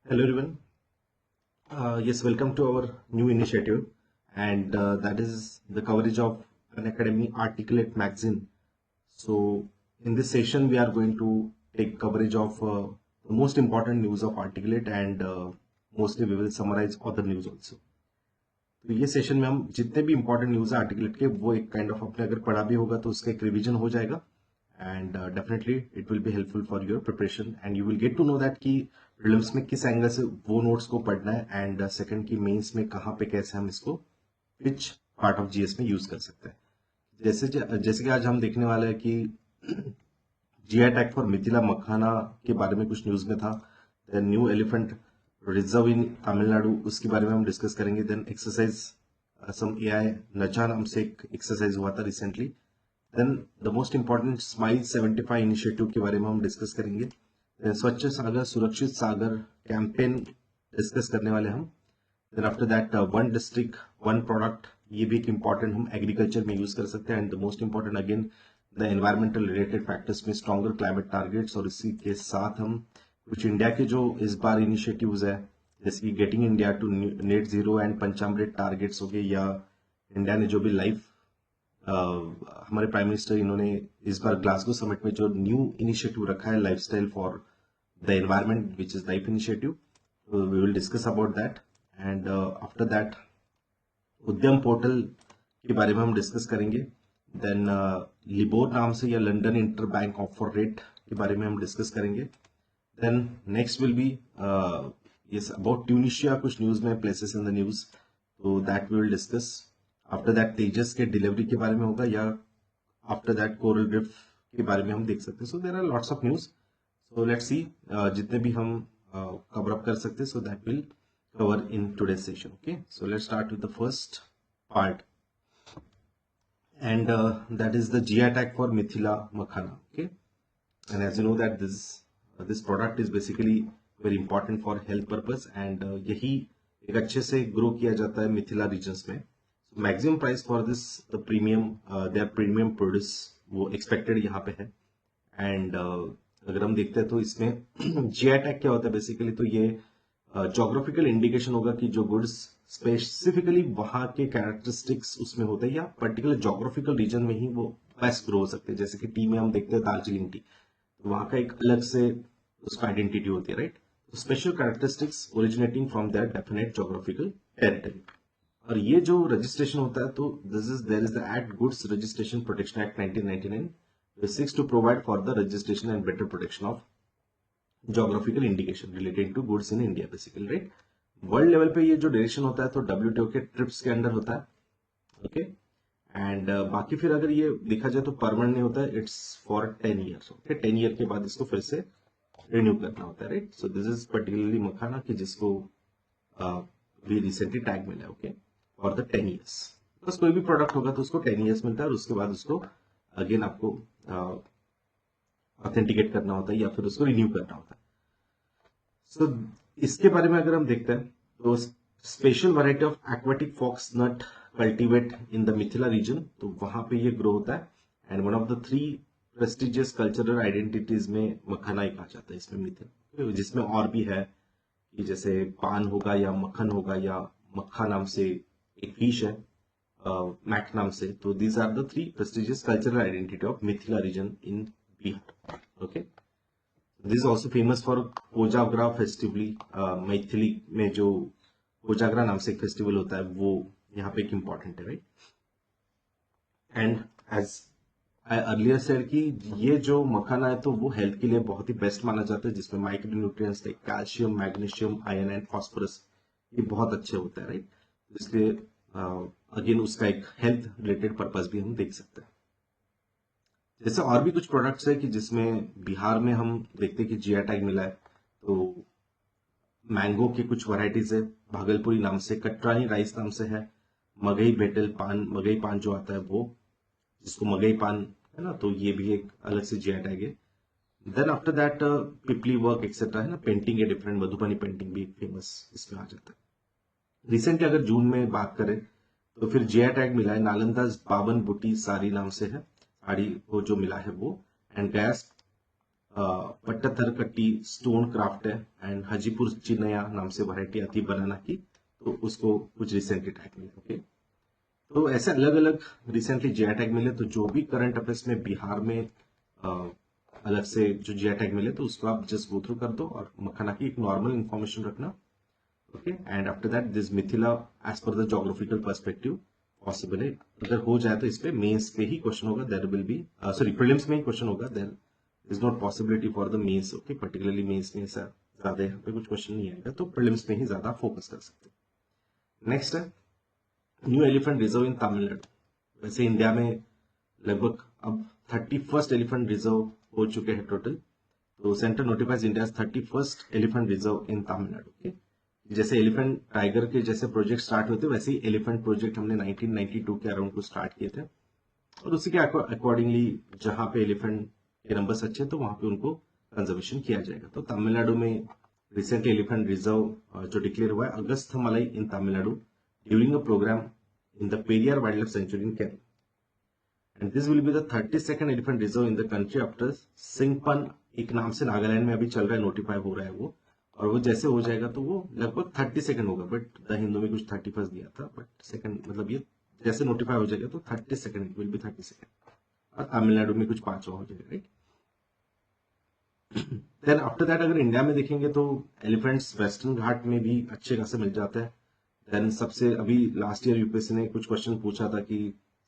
Hello everyone. Yes, welcome to our new initiative, and that is the coverage of an academy articulate magazine. So, in this session, we are going to take coverage of the most important news of articulate, and mostly we will summarize other news also. तो ये session में हम जितने भी important news है आर्टिकलेट के वो एक काइंड ऑफ अपने अगर पढ़ा भी होगा तो उसका एक रिवीजन हो जाएगा and definitely it will be helpful for your preparation and you will get to know that कि प्रीलिम्स में किस एंगल से वो नोट्स को पढ़ना है एंड सेकंड की मेंस में कहाँ पे कैसे हम इसको विच पार्ट ऑफ जीएस में यूज कर सकते हैं जैसे कि आज हम देखने वाले हैं कि जीआई टैग फॉर मिथिला मखाना के बारे में कुछ न्यूज में था न्यू एलिफेंट रिजर्व इन तमिलनाडु उसके बारे में हम डिस्कस करेंगे देन एक्सरसाइज सम एआई नचा नाम से एक एक्सरसाइज हुआ था recently then the most important SMILE 75 initiative के बारे में हम डिस्कस करेंगे देन स्वच्छ सागर सुरक्षित सागर कैंपेन डिस्कस करने वाले हम then after that one district one product ये भी एक इंपॉर्टेंट हम एग्रीकल्चर में यूज कर सकते हैं and the most important again the environmental related factors में स्ट्रॉन्गर क्लाइमेट टारगेट्स और इसी के साथ हम कुछ इंडिया के जो इस बार इनिशिएटिव्स है जैसे कि getting India to net zero and Panchamrit targets हो गए या इंडिया ने जो भी लाइफ हमारे प्राइम मिनिस्टर इन्होंने इस बार ग्लासगो समिट में जो न्यू इनिशिएटिव रखा है lifestyle for the environment which is LiFE initiative we will discuss about that and after that Udyam portal के बारे में हम डिस्कस करेंगे देन लिबोर नाम से या London inter bank offer rate के बारे में हम डिस्कस करेंगे then next will be yes about Tunisia कुछ न्यूज में प्लेसेस इन द न्यूज तो that we will discuss after that Tejas के डिलीवरी के बारे में होगा या आफ्टर दैट कोरल रीफ के बारे में हम देख सकते हैं so there are lots of news so let's see जितने भी हम कवर अप कर सकते हैं so that will cover in today's session okay so let's start with the first part and that is the GI tag for Mithila Makhana. Okay, and as you know that this product is basically very important for health purpose and यही एक अच्छे से grow किया जाता है Mithila regions में so maximum price for this the premium their premium produce वो expected यहाँ पे है and अगर हम देखते हैं तो इसमें GI tag क्या होता है बेसिकली तो ये जोग्राफिकल इंडिकेशन होगा कि जो गुड्स स्पेसिफिकली वहां के कैरेक्टरिस्टिक्स उसमें होते हैं या पर्टिकुलर जोग्राफिकल रीजन में ही वो बेस्ट ग्रो हो सकते हैं जैसे कि टी में हम देखते हैं दार्जिलिंग टी तो वहां का एक अलग से उसका आइडेंटिटी होती है right special characteristics originating from that definite geographical territory और ये जो रजिस्ट्रेशन होता है तो there is the act goods registration protection act 1999 seeks to provide for the registration and better protection of geographical indication related to goods in India basically right world level पे ये जो direction होता है तो WTO के trips के under होता है ओके एंड बाकी फिर अगर ये देखा जाए तो परमानेंट नहीं होता है it's for 10 years okay 10 year के बाद इसको फिर से रिन्यू करना होता है right so this is particularly makhana कि जिसको भी रिसेंटली टैग मिला है ओके फॉर द 10 ईयर्स बस कोई भी प्रोडक्ट होगा तो उसको 10 ईयर्स मिलता है और उसके बाद उसको अगेन आपको ऑथेंटिकेट करना होता है या फिर उसको रिन्यू करना होता है सो इसके बारे में अगर हम देखते हैं तो special variety of aquatic fox nut cultivate in the Mithila region तो वहां पे ये ग्रो होता है and one of the 3 prestigious cultural identities में मखाना ही कहा जाता है इसमें मिथिला जिसमें और भी है कि जैसे पान होगा या मक्खन होगा या मक्खा नाम से एक फिश है मैक नाम से तो these are the 3 prestigious cultural identity of Mithila region in Bihar okay this also famous for Kojagara फेस्टिवली मैथिली में जो कोजागरा नाम से एक फेस्टिवल होता है वो यहाँ पे एक इम्पॉर्टेंट है right and as I earlier said कि ये जो मखाना है तो वो हेल्थ के लिए बहुत ही बेस्ट माना जाता है जिसमें micro nutrients like calcium magnesium iron and phosphorus ये बहुत अच्छे होते हैं राइट इसलिए अगेन उसका एक हेल्थ रिलेटेड पर्पज भी हम देख सकते हैं जैसे और भी कुछ प्रोडक्ट्स है कि जिसमें बिहार में हम देखते हैं कि जीआई टैग मिला है तो मैंगो के कुछ वैरायटीज है भागलपुरी नाम से कटरानी राइस नाम से है मगई बेटल पान मगई पान जो आता है वो जिसको मगई पान है ना तो ये भी एक अलग से जीआई टैग है then after that Pipli work etcetera है ना पेंटिंग है डिफरेंट मधुबनी पेंटिंग भी फेमस इसमें आ जाता है रिसेंटली अगर जून में बात करें तो फिर जीआई टैग मिला है नालंदा बावन बुटी साड़ी नाम से है साड़ी को जो मिला है वो एंड गैस पट्टथर कट्टी स्टोन क्राफ्ट है, एंड हाजीपुर चिन्नया नाम से वैरायटी आती है बनाना की, तो उसको कुछ रिसेंटली टैग मिले। ओके, तो ऐसे अलग अलग रिसेंटली जीआई टैग मिले। तो जो भी करंट अफेयर्स में बिहार में अलग से जो जीआई टैग मिले, तो उसको आप जस्ट गो थ्रू कर दो और मखाना की एक नॉर्मल इंफॉर्मेशन रखना। Okay, and after that this Mithila as per the geographical perspective possible है, अगर हो जाए तो इस पे मेंस पे ही क्वेश्चन होगा, there will be sorry prelims में ही क्वेश्चन होगा, there is not possibility for the mains. Okay, particularly mains में ऐसा ज्यादा यहाँ पे कुछ क्वेश्चन नहीं आएगा, तो प्रीलिम्स में ही ज्यादा फोकस कर सकते हैं। नेक्स्ट है न्यू एलिफेंट रिजर्व इन तमिलनाडु। वैसे इंडिया में लगभग अब 31st एलिफेंट रिजर्व हो चुके हैं टोटल। तो centre notifies India 31st elephant reserve इन तमिलनाडु। ओके, जैसे एलिफेंट टाइगर के जैसे प्रोजेक्ट स्टार्ट होते वैसे ही एलिफेंट प्रोजेक्ट हमने 1992 के अराउंड को स्टार्ट किए थे, और उसी के अकॉर्डिंगली जहां पे एलिफेंट के नंबर्स अच्छे तो वहां पे उनको कंजर्वेशन किया जाएगा। तो तमिलनाडु में रिसेंटली एलिफेंट रिजर्व जो डिक्लेयर हुआ है Agasthyamalai in Tamil Nadu during a program in the Periyar wild life sanctuary in Kerala, and this will be the 32nd elephant reserve in the country after सिंगपन, एक नाम से नागालैंड में अभी चल रहा है, नोटिफाई हो रहा है वो, और वो जैसे हो जाएगा तो वो लगभग 32nd होगा, बट द हिंदू में कुछ 31st दिया था, बट सेकंड मतलब ये जैसे नोटिफाई हो जाएगा तो 32nd विल बी 32nd, और तमिलनाडु में कुछ 5वां हो जाएगा, राइट। देन आफ्टर दैट अगर इंडिया में देखेंगे तो एलिफेंट्स वेस्टर्न घाट में भी अच्छे खासे मिल जाते हैं। देन सबसे अभी लास्ट ईयर यूपीएससी ने कुछ क्वेश्चन पूछा था कि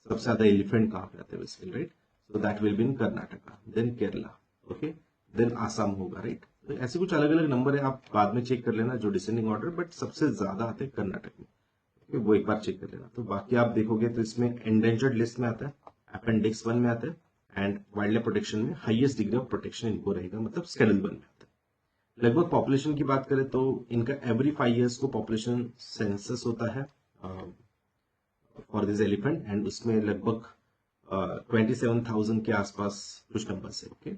सबसे ज्यादा एलिफेंट कहाँ पे आते हैं basically, right. So that will be in Karnataka, then Kerala, okay, then Assam होगा, राइट। तो ऐसे कुछ अलग अलग नंबर है, आप बाद में चेक कर लेना जो डिसेंडिंग ऑर्डर, बट सबसे ज्यादा आते हैं कर्नाटक में, ओके, वो एक बार चेक कर लेना। तो बाकी आप देखोगे तो इसमें एंडेंजर्ड लिस्ट में आता है, अपेंडिक्स 1 में आता है, एंड वाइल्ड लाइफ प्रोटेक्शन में हाईएस्ट डिग्री ऑफ प्रोटेक्शन इनको रहेगा, मतलब स्केड्यूल 1 में आता है। लगभग पॉपुलेशन की बात करें तो इनका एवरी 5 years को पॉपुलेशन सेंसस होता है फॉर दिस एलिफेंट, एंड उसमें लगभग 27,000 के आसपास कुछ नंबर्स है। ओके,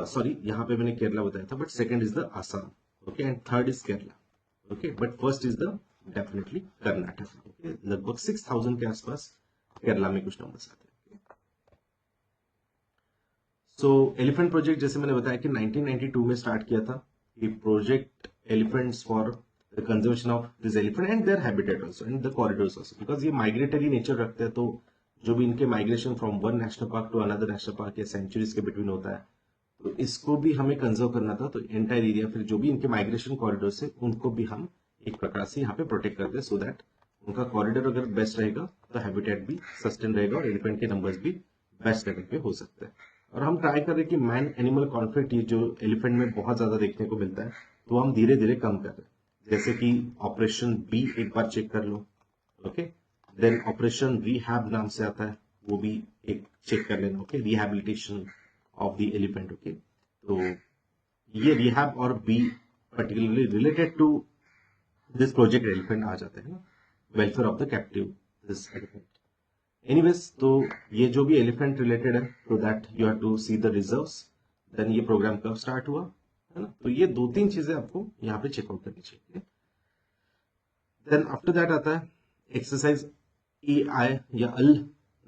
सॉरी यहाँ पे मैंने केरला बताया था, but second is the Assam, okay, and third is Kerala, okay, but first is the definitely Karnataka, okay, लगभग 6,000 के आसपास केरला में कुछ नंबर्स आते हैं। सो एलिफेंट प्रोजेक्ट जैसे मैंने बताया कि 1992 में स्टार्ट किया था ये project, elephants for the conservation of this elephant and their habitat also and the corridors also, because ये माइग्रेटरी नेचर रखते हैं, तो जो भी इनके migration from one national park to another national park या सेंचुरीज के बिटवीन होता है, तो इसको भी हमें कंजर्व करना था। तो एंटायर एरिया फिर जो भी इनके माइग्रेशन कॉरिडोर है उनको भी हम एक प्रकार से यहाँ पे प्रोटेक्ट करते हैं, सो दैट उनका कॉरिडोर अगर बेस्ट रहेगा तो हैबिटेट भी सस्टेन रहेगा और एलिफेंट के नंबर्स भी बेस्ट लेवल पे हो सकते हैं। और हम ट्राई कर रहे हैं कि मैन एनिमल कॉन्फ्लिक्ट ये जो एलिफेंट में बहुत ज्यादा देखने को मिलता है, तो हम धीरे धीरे कम कर रहे हैं। जैसे कि ऑपरेशन बी एक बार चेक कर लो, ओके, देन ऑपरेशन रिहैब नाम से आता है, वो भी एक चेक कर लेना, okay, rehabilitation of the elephant, okay. तो ये रिहैब और बी particularly related to this project elephant आ जाते हैं, welfare of the captive this elephant. Anyways, तो ये जो भी एलिफेंट रिलेटेड है, तो that you have to see the reserves, then ये प्रोग्राम कब स्टार्ट हुआ, है ना। तो ये 2-3 चीजें आपको यहाँ पे चेकआउट करनी चाहिए। देन आफ्टर दैट आता है एक्सरसाइज AI या अल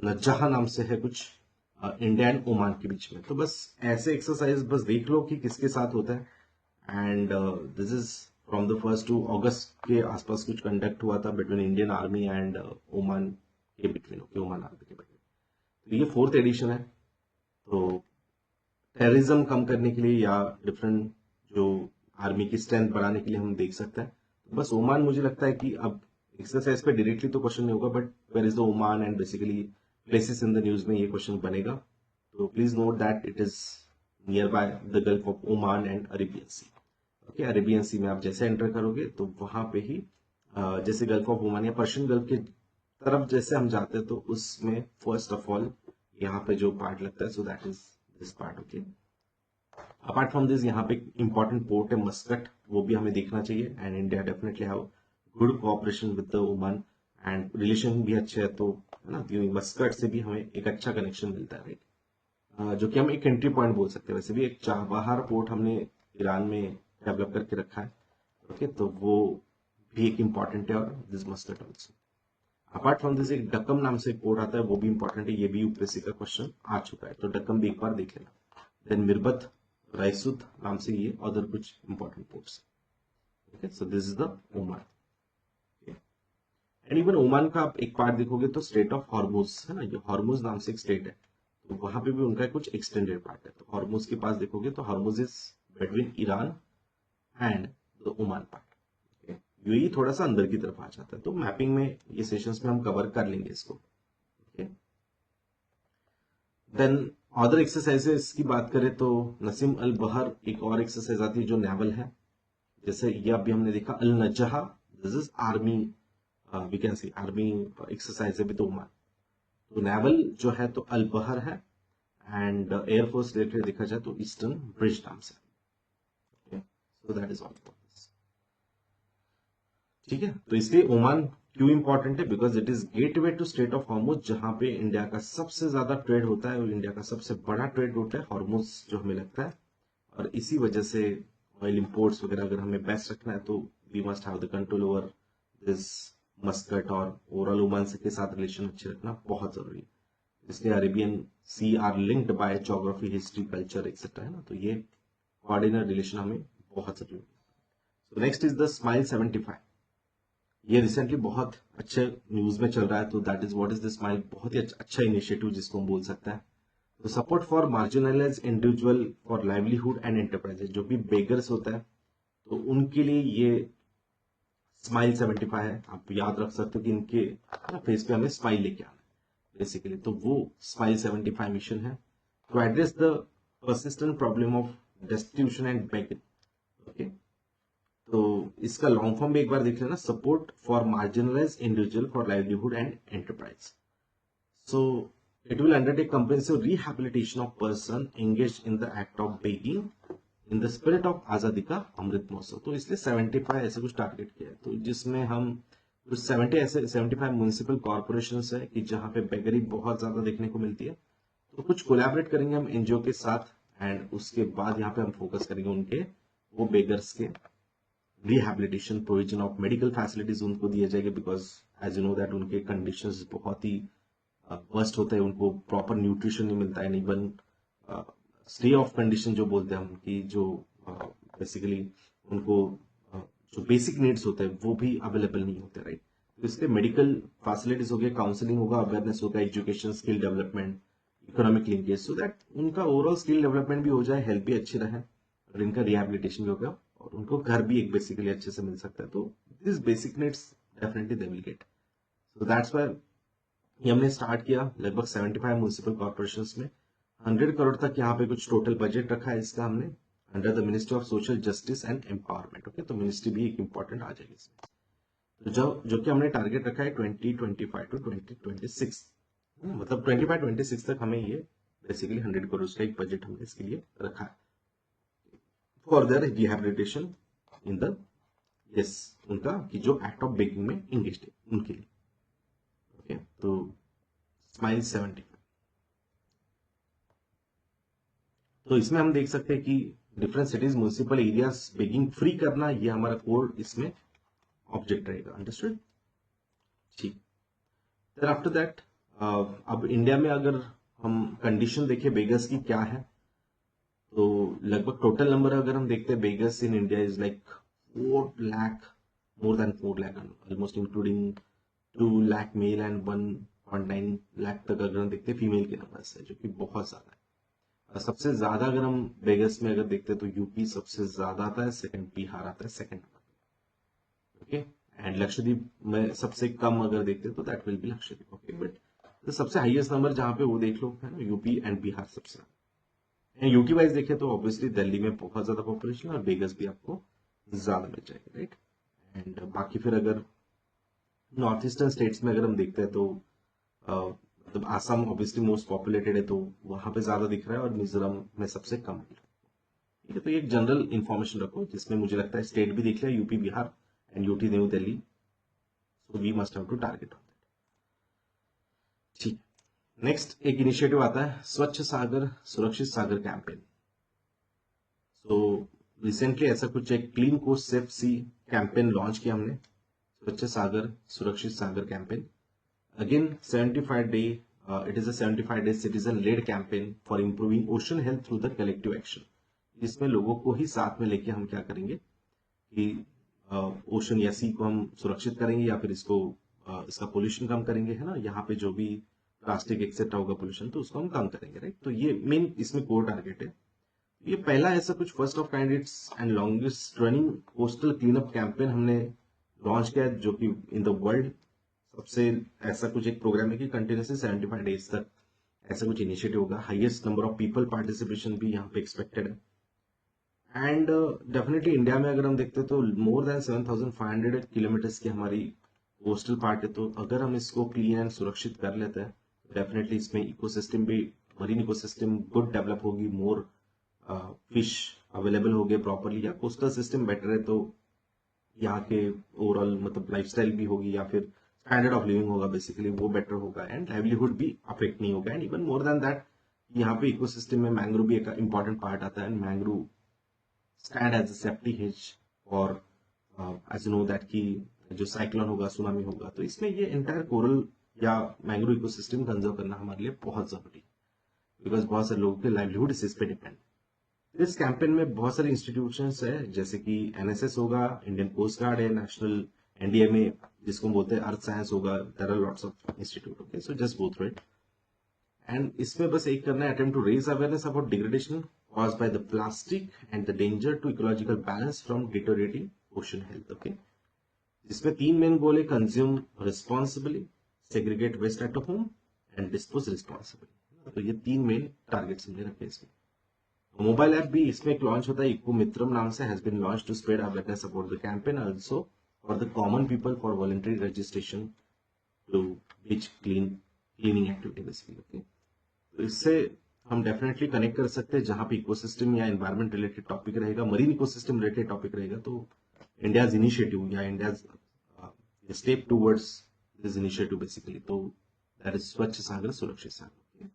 नजहा नाम से है कुछ, इंडिया एंड ओमान के बीच में। तो बस ऐसे एक्सरसाइज बस देख लो कि किसके साथ होता है, and this is from the 1 to August के आसपास कुछ कंडक्ट हुआ था between Indian army and Oman के बिटवीन, ओके, ओमान आर्मी के बिटवीन। तो ये 4th एडिशन है। तो टेररिज्म कम करने के लिए या डिफरेंट जो आर्मी की स्ट्रेंथ बढ़ाने के लिए हम देख सकते हैं। तो बस ओमान, मुझे लगता है कि अब एक्सरसाइज पे डायरेक्टली तो क्वेश्चन नहीं होगा, but where is the Oman and basically places in the news में ये क्वेश्चन बनेगा। तो please note that it is near by the gulf of Oman and Arabian sea, okay. Arabian sea में आप जैसे एंटर करोगे तो वहां पे ही जैसे गल्फ ऑफ ओमान या पर्शियन गल्फ के तरफ जैसे हम जाते हैं, तो उसमें फर्स्ट ऑफ ऑल यहाँ पे जो पार्ट लगता है, सो that is this part, okay. Apart from this यहाँ पे इंपॉर्टेंट पोर्ट है मस्कट, वो भी हमें देखना चाहिए, and India definitely have good cooperation with the Oman and relation भी अच्छे है, तो है ना, मस्कट से भी हमें एक अच्छा कनेक्शन मिलता है, राइट। जो कि हम एक एंट्री पॉइंट बोल सकते हैं। वैसे भी एक चाबहार पोर्ट हमने ईरान में डेवलप करके रखा है, ओके, तो वो भी एक इंपॉर्टेंट है, और this Muscat also. Apart from this एक डक्कम नाम से एक पोर्ट आता है, वो भी इंपॉर्टेंट है, ये भी यूपीएससी का क्वेश्चन आ चुका है, तो डक्कम भी एक बार देख लेना। देन मिर्बत रायसूद नाम से ये अदर कुछ important ports. Okay, so this is the Oman. And even Oman का आप एक पार्ट देखोगे तो स्टेट ऑफ हॉर्मुज है ना, ये हॉर्मुज नाम से एक स्टेट है, तो वहां पे भी उनका कुछ एक्सटेंडेड पार्ट है। तो हॉर्मुज के पास देखोगे तो Hormuz is between Iran and the Oman part. UAE थोड़ा सा अंदर की तरफ आ जाता है, तो मैपिंग में ये सेशंस में हम कवर कर लेंगे इसको। देन अदर एक्सरसाइजेस की बात करें तो नसीम अल बहर एक और एक्सरसाइज आती है जो नेवल है, जैसे ये अभी हमने देखा Al Najah, this is army, we can see army exercise है विद ओमान। तो नेवल जो है तो अल बहर है, एंड एयरफोर्स रिलेटेड देखा जाए तो ईस्टर्न ब्रिज नाम से। So that is all for this. ठीक है, तो इसलिए ओमान क्यों इंपॉर्टेंट है, because it is gateway to strait of Hormuz, जहां पे इंडिया का सबसे ज्यादा ट्रेड होता है और इंडिया का सबसे बड़ा ट्रेड रूट है हॉर्मुज जो हमें लगता है। और इसी वजह से ऑयल इंपोर्ट्स वगैरह अगर हमें बेस्ट रखना है तो we must have the control over this Muscat, और ओवरऑल ओमान के साथ रिलेशन अच्छे रखना बहुत जरूरी है। इसलिए Arabian sea are linked by geography, history, culture etcetera, है ना, तो ये कोऑर्डिनेट रिलेशन हमें बहुत जरूरी है। So next is the smile 75। ये रिसेंटली बहुत अच्छे न्यूज में चल रहा है, तो that is what is the smile, बहुत ही अच्छा इनिशिएटिव जिसको हम बोल सकते हैं। तो support for marginalised individual for livelihood and enterprises, जो भी बेगर्स होता है तो उनके लिए ये स्माइल 75 है। आप याद रख सकते हो कि इनके फेस पे हमें स्माइल लेके आना है बेसिकली, तो वो स्माइल 75 मिशन है to address the persistent problem of destitution and begging. Okay, तो इसका लॉन्ग फॉर्म भी एक बार देख लेना, support for marginalised individual for livelihood and enterprise. So it will undertake comprehensive rehabilitation of person engaged in the act of begging in the spirit of Azadi ka Amrit Mahotsav. तो इसलिए 75 ऐसे कुछ टारगेट किया है, तो जिसमें हम कुछ 75 म्युनिसिपल कॉर्पोरेशन है कि जहां पे बेगरी बहुत ज्यादा देखने को मिलती है, तो कुछ कोलैबोरेट करेंगे हम एनजीओ के साथ, एंड उसके बाद यहाँ पे हम फोकस करेंगे उनके वो बेगर्स के rehabilitation, provision of medical facilities उनको दिए जाएंगे, because as you know that उनके कंडीशंस बहुत ही वर्स्ट होते हैं, उनको प्रॉपर न्यूट्रिशन नहीं मिलता है, इवन स्टे ऑफ कंडीशन जो बोलते हैं उनकी, जो बेसिकली उनको जो बेसिक नीड्स होते हैं वो भी अवेलेबल नहीं होते, राइट। तो इसलिए मेडिकल फैसिलिटीज हो गया, काउंसलिंग होगा, अवेयरनेस होगा, education, skill development, economic linkage, so that उनका ओवरऑल स्किल डेवलपमेंट भी हो जाए, हेल्थ भी अच्छी रहे, और इनका रिहैबिलिटेशन भी हो गया, और उनको घर भी एक बेसिकली अच्छे से मिल सकता है। तो this basic needs definitely they will get. So that's why ये हमने स्टार्ट किया लगभग 75 म्युनिसिपल कॉर्पोरेशंस में। 100 करोड़ तक यहाँ पे कुछ टोटल बजट रखा है इसका हमने, under the ministry of social justice and empowerment. Okay, तो मिनिस्ट्री भी एक इंपॉर्टेंट आ जाएगी इसमें। तो जो कि हमने टारगेट रखा है 2025 टू 2026, मतलब 25-26 तक हमें ये बेसिकली 100 करोड़ का एक बजट हमने इसके लिए रखा है for their rehabilitation in the yes, उनका कि जो एक्ट ऑफ बेगिंग में इंगेज है उनके लिए। ओके, तो स्माइल 75, तो इसमें हम देख सकते हैं कि different cities, municipal areas begging free करना, ये हमारा कोर इसमें ऑब्जेक्ट रहेगा। अंडरस्टूड, ठीक। देन आफ्टर दैट अब इंडिया में अगर हम कंडीशन देखें बेगर्स की क्या है, तो लगभग टोटल नंबर अगर हम देखते हैं beggars in India is like 4 lakh, more than 4 lakh almost, including 2 lakh male and 1.9 lakh तक अगर हम देखते हैं फीमेल के नंबर्स है, जो कि बहुत ज्यादा है। सबसे ज्यादा अगर हम बेगर्स में अगर देखते हैं तो यूपी सबसे ज्यादा आता है, सेकंड बिहार आता है second number. Okay, and Lakshadweep में सबसे कम अगर देखते हैं तो that will B Lakshadweep. Okay, but तो सबसे हाईएस्ट नंबर जहां पे वो देख लो है ना, यूपी एंड बिहार सबसे। यूटी वाइज देखें तो ऑब्वियसली दिल्ली में बहुत ज्यादा पॉपुलेशन है और बेगर्स भी आपको ज्यादा मिल जाएगा, राइट। एंड बाकी फिर अगर नॉर्थ ईस्टर्न स्टेट्स में अगर हम देखते हैं तो मतलब आसाम ऑब्वियसली मोस्ट पॉपुलेटेड है, तो वहां पे ज्यादा दिख रहा है, और मिजोरम में सबसे कम दिख रहा है। ठीक है, तो एक जनरल इंफॉर्मेशन रखो जिसमें मुझे लगता है स्टेट भी दिख लिया, UP, Bihar and UT, New Delhi, so we must have to target on that. ठीक, नेक्स्ट एक इनिशिएटिव आता है स्वच्छ Sagar Surakshit Sagar campaign. So recently ऐसा कुछ एक clean coast safe sea campaign launch किया हमने, Swachh Sagar Surakshit Sagar campaign. Again 75 day, it is a 75 day citizen led campaign for improving ocean health through the collective action. इसमें लोगों को ही साथ में लेके हम क्या करेंगे कि ओशन या सी को हम सुरक्षित करेंगे या फिर इसको इसका पोल्यूशन कम करेंगे, है ना। यहाँ पे जो भी प्लास्टिक एक्सेट्रा होगा पोल्यूशन, तो उसको हम कम करेंगे, राइट। तो ये मेन इसमें कोर टारगेट है। ये पहला ऐसा कुछ first of candidates and longest running coastal clean up campaign हमने लॉन्च किया, जो कि इन द वर्ल्ड सबसे ऐसा कुछ एक प्रोग्राम है कि कंटिन्यूसली 75 डेज तक ऐसा कुछ इनिशिएटिव होगा। Highest number of people participation भी यहाँ पे एक्सपेक्टेड है। एंड डेफिनेटली इंडिया में अगर हम देखते हैं तो मोर देन 7,500 किलोमीटर्स की हमारी कोस्टल पार्ट है। तो अगर हम इसको क्लीन एंड सुरक्षित कर लेते हैं तो डेफिनेटली इसमें इकोसिस्टम भी, मरीन इकोसिस्टम गुड डेवलप होगी, मोर फिश अवेलेबल हो गए प्रॉपरली, या कोस्टल सिस्टम बेटर है तो यहाँ के ओवरऑल मतलब लाइफस्टाइल भी होगी या फिर स्टैंडर्ड ऑफ लिविंग होगा, बेसिकली वो बेटर होगा एंड लाइवलीहुड भी अफेक्ट नहीं होगा। And even more than that, यहाँ पे इकोसिस्टम में मैंग्रोव भी एक इंपॉर्टेंट पार्ट आता है। And mangrove stand as a safety hedge और एज नो दैट कि जो साइक्लोन होगा, सुनामी होगा, तो इसमें ये एंटायर कोरल या मैंग्रोव इकोसिस्टम कंजर्व करना हमारे लिए बहुत जरूरी है, बिकॉज बहुत सारे लोगों के लाइवलीहुड इस पे डिपेंड। इस कैंपेन में बहुत सारे इंस्टीट्यूशंस है, जैसे कि एनएसएस होगा, इंडियन कोस्ट गार्ड है, नेशनल एनडीएमए जिसको बोलते हैं, अर्थ साइंस होगा, there are lots of institute. Okay, so just go through it. And इसमें बस एक करना है, attempt to raise awareness about degradation caused by the plastic and the danger to ecological balance from deteriorating ocean health. Okay, जिसमें 3 main goal है, consume responsibly, segregate waste at home and dispose responsibly. तो ये 3 main targets हमने रखे इसमें। Mobile app भी इसमें एक लॉन्च होता है, इको मित्रम नाम से, has been launch to spread awareness about the campaign, also for the common people for voluntary registration to beach cleaning activity basically. Okay, तो इससे हम डेफिनेटली कनेक्ट कर सकते हैं, जहां पे इकोसिस्टम या एनवायरमेंट रिलेटेड टॉपिक रहेगा, मरीन इकोसिस्टम रिलेटेड टॉपिक रहेगा, तो इंडियाज इनिशिएटिव या India's step towards this initiative basically, तो दैट इज स्वच्छ सागर सुरक्षित सागर।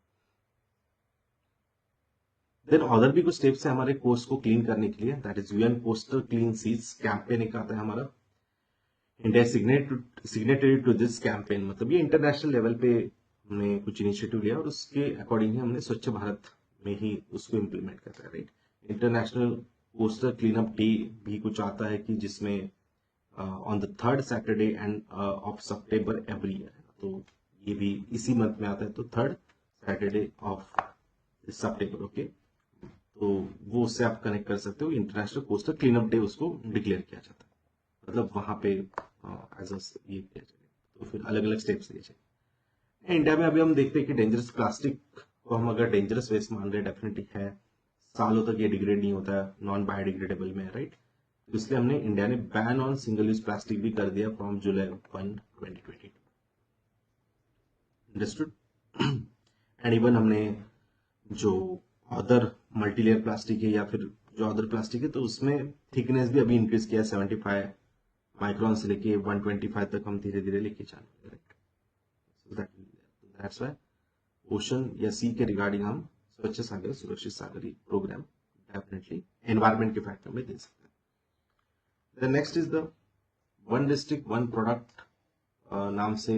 देन अदर भी कुछ स्टेप्स है हमारे कोस्ट को क्लीन करने के लिए, that is UN coastal clean seas campaign एक आता है हमारा। India signatory to this campaign, मतलब ये इंटरनेशनल लेवल पे हमने कुछ इनिशिएटिव लिया और उसके अकॉर्डिंग ही हमने स्वच्छ भारत में ही उसको इम्प्लीमेंट करता है, right. International coastal clean up day भी कुछ आता है कि जिसमें on the 3rd Saturday end of September every year, तो ये भी इसी मंथ में आता है, तो 3rd Saturday of September. Okay, तो वो उससे आप कनेक्ट कर सकते हो, international coastal clean up day उसको डिक्लेयर किया जाता है, मतलब वहां पे एज ये किया जाएगा। तो फिर अलग अलग स्टेप्स लिए जाए। इंडिया में अभी हम देखते हैं कि डेंजरस प्लास्टिक को हम अगर डेंजरस वेस्ट मान रहे, डेफिनेटली है, सालों तक ये डिग्रेड नहीं होता है, नॉन बायोडिग्रेडेबल में, राइट। तो इसलिए हमने इंडिया ने ban on single use plastic भी कर दिया from July 1, 2022। Understood. And even हमने जो अदर मल्टीलेयर प्लास्टिक है या फिर जो अदर प्लास्टिक है, तो उसमें थिकनेस भी अभी इंक्रीज किया है, 75 माइक्रॉन से लेके 125 तक हम धीरे धीरे लेके जाएंगे, right. So that's why ocean या सी के रिगार्डिंग हम Swachh Sagar Surakshit Sagar programme definitely environment के फैक्टर में दे सकते हैं। The next is the one district one product नाम से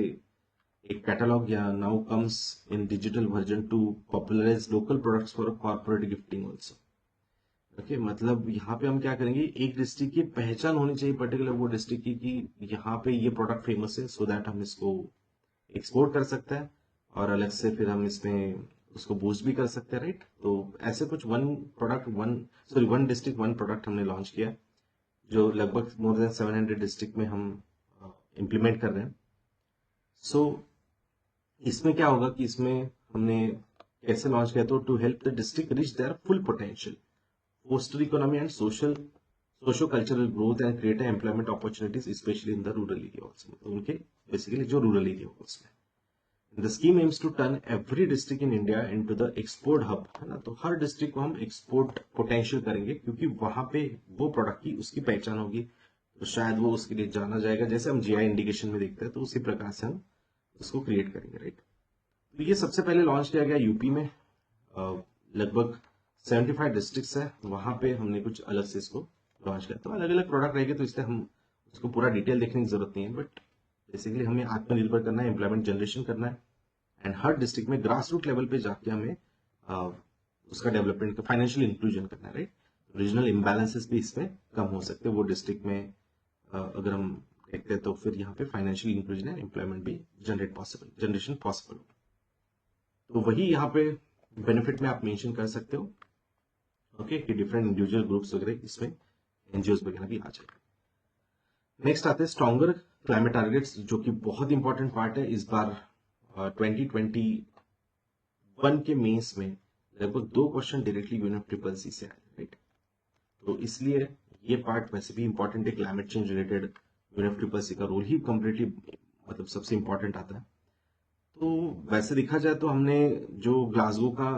एक कैटलॉग या now comes in digital version to popularise local products for corporate gifting also. Okay, मतलब यहाँ पे हम क्या करेंगे, एक डिस्ट्रिक्ट की पहचान होनी चाहिए पर्टिकुलर वो डिस्ट्रिक्ट की कि यहाँ पे ये प्रोडक्ट फेमस है, सो दैट हम इसको एक्सपोर्ट कर सकते हैं और अलग से फिर हम इसमें उसको बूस्ट भी कर सकते हैं, राइट। तो ऐसे कुछ वन डिस्ट्रिक्ट वन प्रोडक्ट हमने लॉन्च किया, जो लगभग मोर देन 700 डिस्ट्रिक्ट में हम इम्प्लीमेंट कर रहे हैं। सो इसमें क्या होगा कि इसमें हमने कैसे लॉन्च किया, तो to help the district reach their full potential, foster economy and socio-cultural growth and create employment opportunities especially in the rural area also, मतलब उनके बेसिकली जो रूरल एरिया होगा उसमें। The scheme aims to turn every district in India into the export hub, है ना। तो हर district को हम एक्सपोर्ट पोटेंशियल करेंगे, क्योंकि वहां पे वो प्रोडक्ट की उसकी पहचान होगी, तो शायद वो उसके लिए जाना जाएगा, जैसे हम जीआई इंडिकेशन में देखते हैं, तो उसी प्रकार से हम उसको क्रिएट करेंगे, राइट। तो ये सबसे पहले लॉन्च किया गया यूपी में, लगभग 75 डिस्ट्रिक्ट्स है, वहां पे हमने कुछ अलग से इसको लॉन्च किया। तो अलग अलग प्रोडक्ट रहेंगे, तो इसलिए हम उसको पूरा डिटेल देखने की जरूरत नहीं है, बट बेसिकली हमें आत्मनिर्भर करना है, एम्प्लॉयमेंट जनरेशन करना है, एंड हर डिस्ट्रिक्ट में ग्रास रूट लेवल पे जाके हमें उसका डेवलपमेंट का फाइनेंशियल इंक्लूजन करना है, राइट। रीजनल इम्बैलेंसेस भी इसमें कम हो सकते हैं। वो डिस्ट्रिक्ट में अगर हम देखते हैं तो फिर यहाँ पे फाइनेंशियल इंक्लूजन एंड एम्प्लॉयमेंट भी जनरेशन पॉसिबल हो। तो वही यहाँ पे बेनिफिट में आप मेंशन कर सकते हो, ओके, कि डिफरेंट इंडिविजुअल ग्रुप्स वगैरह इसमें एनजीओ वगैरह भी आ जाएगा। नेक्स्ट आते हैं स्ट्रॉन्गर क्लाइमेट टारगेट्स, जो कि बहुत इंपॉर्टेंट पार्ट है। इस बार 2021 के मेंस में लगभग 2 क्वेश्चन डायरेक्टली यूएनएफसीसीसी से आए, राइट। तो इसलिए ये पार्ट वैसे भी इंपॉर्टेंट है। क्लाइमेट चेंज रिलेटेड यूएनएफसीसीसी का रोल ही कंप्लीटली मतलब सबसे इंपॉर्टेंट आता है। तो वैसे देखा जाए तो हमने जो ग्लासगो का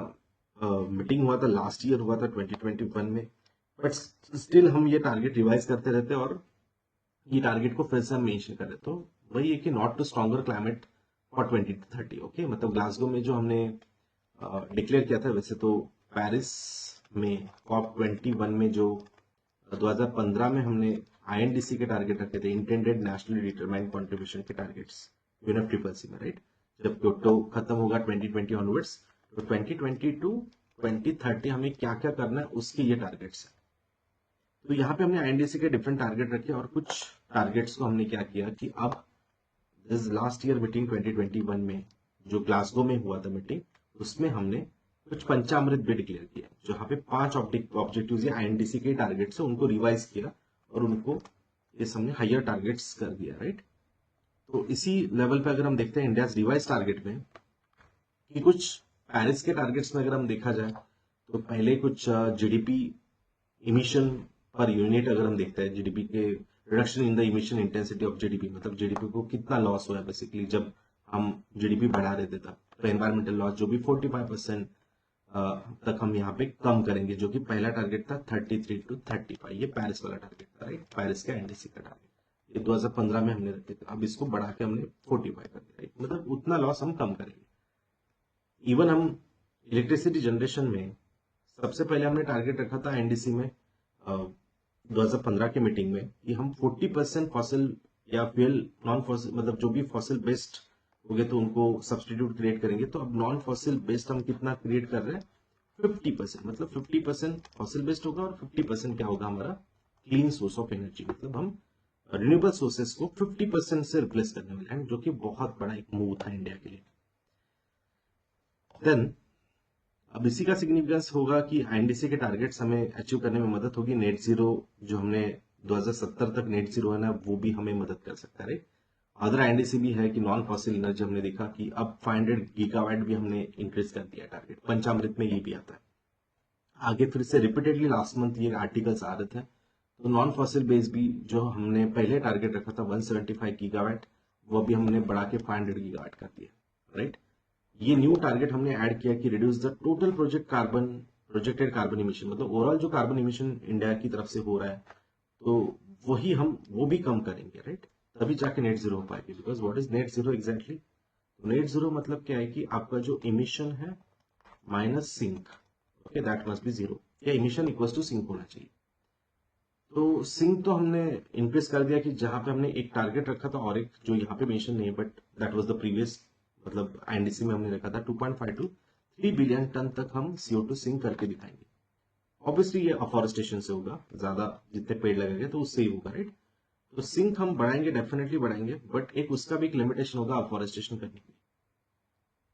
मीटिंग हुआ था लास्ट ईयर हुआ था 2021 में, बट स्टिल हम ये टारगेट रिवाइज करते रहते हैं और ये टारगेट को फिर से हम मेंशन कर रहे। तो वही है कि not to stronger climate for 2030, okay. मतलब ग्लासगो में जो हमने डिक्लेयर किया था, वैसे तो पेरिस में COP21 में जो 2015 में हमने आईएनडीसी के टारगेट रखे थे, इंटेंडेड नेशनली डिटरमाइंड कंट्रीब्यूशन के टारगेट्स यूएनएफसीसीसी में, राइट। जब क्योटो खत्म होगा 2020 ऑनवर्ड्स, तो 2020 टू 2030 हमें क्या क्या करना है उसके ये टारगेट्स है। तो यहाँ पे हमने आईएनडीसी के डिफरेंट टारगेट रखे और कुछ टारगेट्स को हमने क्या किया कि अब दिस लास्ट ईयर मीटिंग 2021 में जो ग्लासगो में हुआ था मीटिंग, उसमें हमने कुछ पंचामृत भी डिक्लेयर किया, जहाँ पे 5 ऑब्जेक्टिव्स या आईएनडीसी के टारगेट्स है उनको रिवाइज किया और उनको इस हमने हायर टारगेट्स कर दिया, राइट। तो इसी लेवल पे अगर हम देखते हैं इंडिया रिवाइज टारगेट में कि कुछ पेरिस के टारगेट्स में अगर हम देखा जाए तो पहले कुछ जीडीपी इमिशन पर यूनिट अगर हम देखते हैं, जीडीपी के reduction in the emission intensity of GDP, मतलब जीडीपी को कितना लॉस हुआ है बेसिकली जब हम जीडीपी बढ़ा रहे थे तब। तो एनवायरमेंटल लॉस जो भी 45% तक हम यहाँ पे कम करेंगे, जो कि पहला टारगेट था 33 to 35, ये पेरिस वाला टारगेट था, राइट। पेरिस का एनडीसी का टारगेट ये 2015 में हमने रखे थे, अब इसको बढ़ा के हमने 45 कर दिया, राइट। मतलब उतना लॉस हम कम करेंगे। इवन हम इलेक्ट्रिसिटी जनरेशन में सबसे पहले हमने टारगेट रखा था एनडीसी में 2015 के मीटिंग में कि हम 40% फॉसिल या फ्यूल नॉन फॉसिल, मतलब जो भी फॉसिल बेस्ड हो गए तो उनको सब्सटीट्यूट क्रिएट करेंगे। तो अब नॉन फॉसिल बेस्ड हम कितना क्रिएट कर रहे हैं, 50%। मतलब 50% फॉसिल बेस्ड होगा और 50% क्या होगा हमारा क्लीन सोर्स ऑफ एनर्जी, मतलब हम रिन्यूएबल सोर्सेस को 50% से रिप्लेस करने वाले हैं, जो कि बहुत बड़ा एक मूव था इंडिया के लिए। देन अब इसी का सिग्निफिकेंस होगा कि आईएनडीसी के टारगेट्स हमें अचीव करने में मदद होगी। नेट जीरो जो हमने 2070 तक नेट जीरो है ना, वो भी हमें मदद कर सकता है। अदर आईएनडीसी भी है कि नॉन फॉसिल एनर्जी हमने देखा कि अब 500 गीगावाट भी हमने इंक्रीज कर दिया टारगेट, पंचामृत में ये भी आता है। आगे फिर से रिपीटेडली लास्ट मंथ ये आर्टिकल्स आ रहे थे, तो नॉन फॉसिल बेस भी जो हमने पहले टारगेट रखा था 175 गीगावाट, वो भी हमने बढ़ा के 500 गीगावाट कर दिया, राइट। ये न्यू टारगेट हमने ऐड किया कि reduce the total projected carbon emission, मतलब ओवरऑल जो कार्बन इमिशन इंडिया की तरफ से हो रहा है, तो वही हम वो भी कम करेंगे, राइट। तभी जाके नेट जीरो हो पाएगी। Because what is net zero exactly? Net zero मतलब क्या है कि आपका जो इमिशन है minus sink, okay, that must be zero, या इमिशन इक्वल टू सिंक होना चाहिए। तो सिंक तो हमने इंक्रीज कर दिया कि जहां पे हमने एक टारगेट रखा था और एक जो यहाँ पे मेंशन नहीं है, but that was the previous, मतलब आईएनडीसी में हमने रखा था 2.5 to 3 बिलियन टन तक हम CO2 सिंक करके दिखाएंगे। ऑब्वियसली ये अफॉरेस्टेशन से होगा, ज्यादा जितने पेड़ लगेंगे तो उससे ही होगा, राइट। तो सिंक हम बढ़ाएंगे, डेफिनेटली बढ़ाएंगे, बट एक उसका भी एक लिमिटेशन होगा अफॉरेस्टेशन करने की।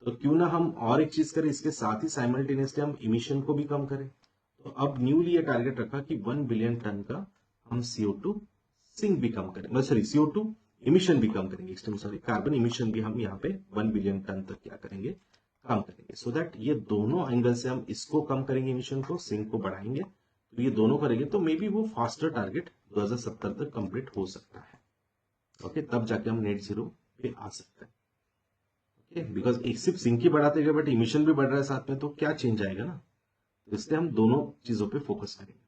तो क्यों ना हम और एक चीज करें, इसके साथ ही साइमल्टेनियसली हम इमिशन को भी कम करें। तो अब न्यूली ये टारगेट रखा कि 1 बिलियन टन का हम CO2 सिंक भी कम करेंगे, सॉरी CO2 इमिशन भी कम करेंगे, सॉरी कार्बन इमिशन भी हम यहाँ पे 1 बिलियन टन तक क्या करेंगे, कम करेंगे। सो दैट ये दोनों एंगल से हम इसको कम करेंगे, इमिशन को, सिंक को बढ़ाएंगे। तो ये दोनों करेंगे तो मे बी वो फास्टर टारगेट 2070 तक कंप्लीट हो सकता है, ओके। तब जाके हम नेट जीरो पे आ सकते हैं, ओके। बिकॉज एक सिर्फ सिंक ही बढ़ाते गए बट इमिशन भी बढ़ रहा है साथ में, तो क्या चेंज आएगा ना। तो इसलिए हम दोनों चीजों पे फोकस करेंगे।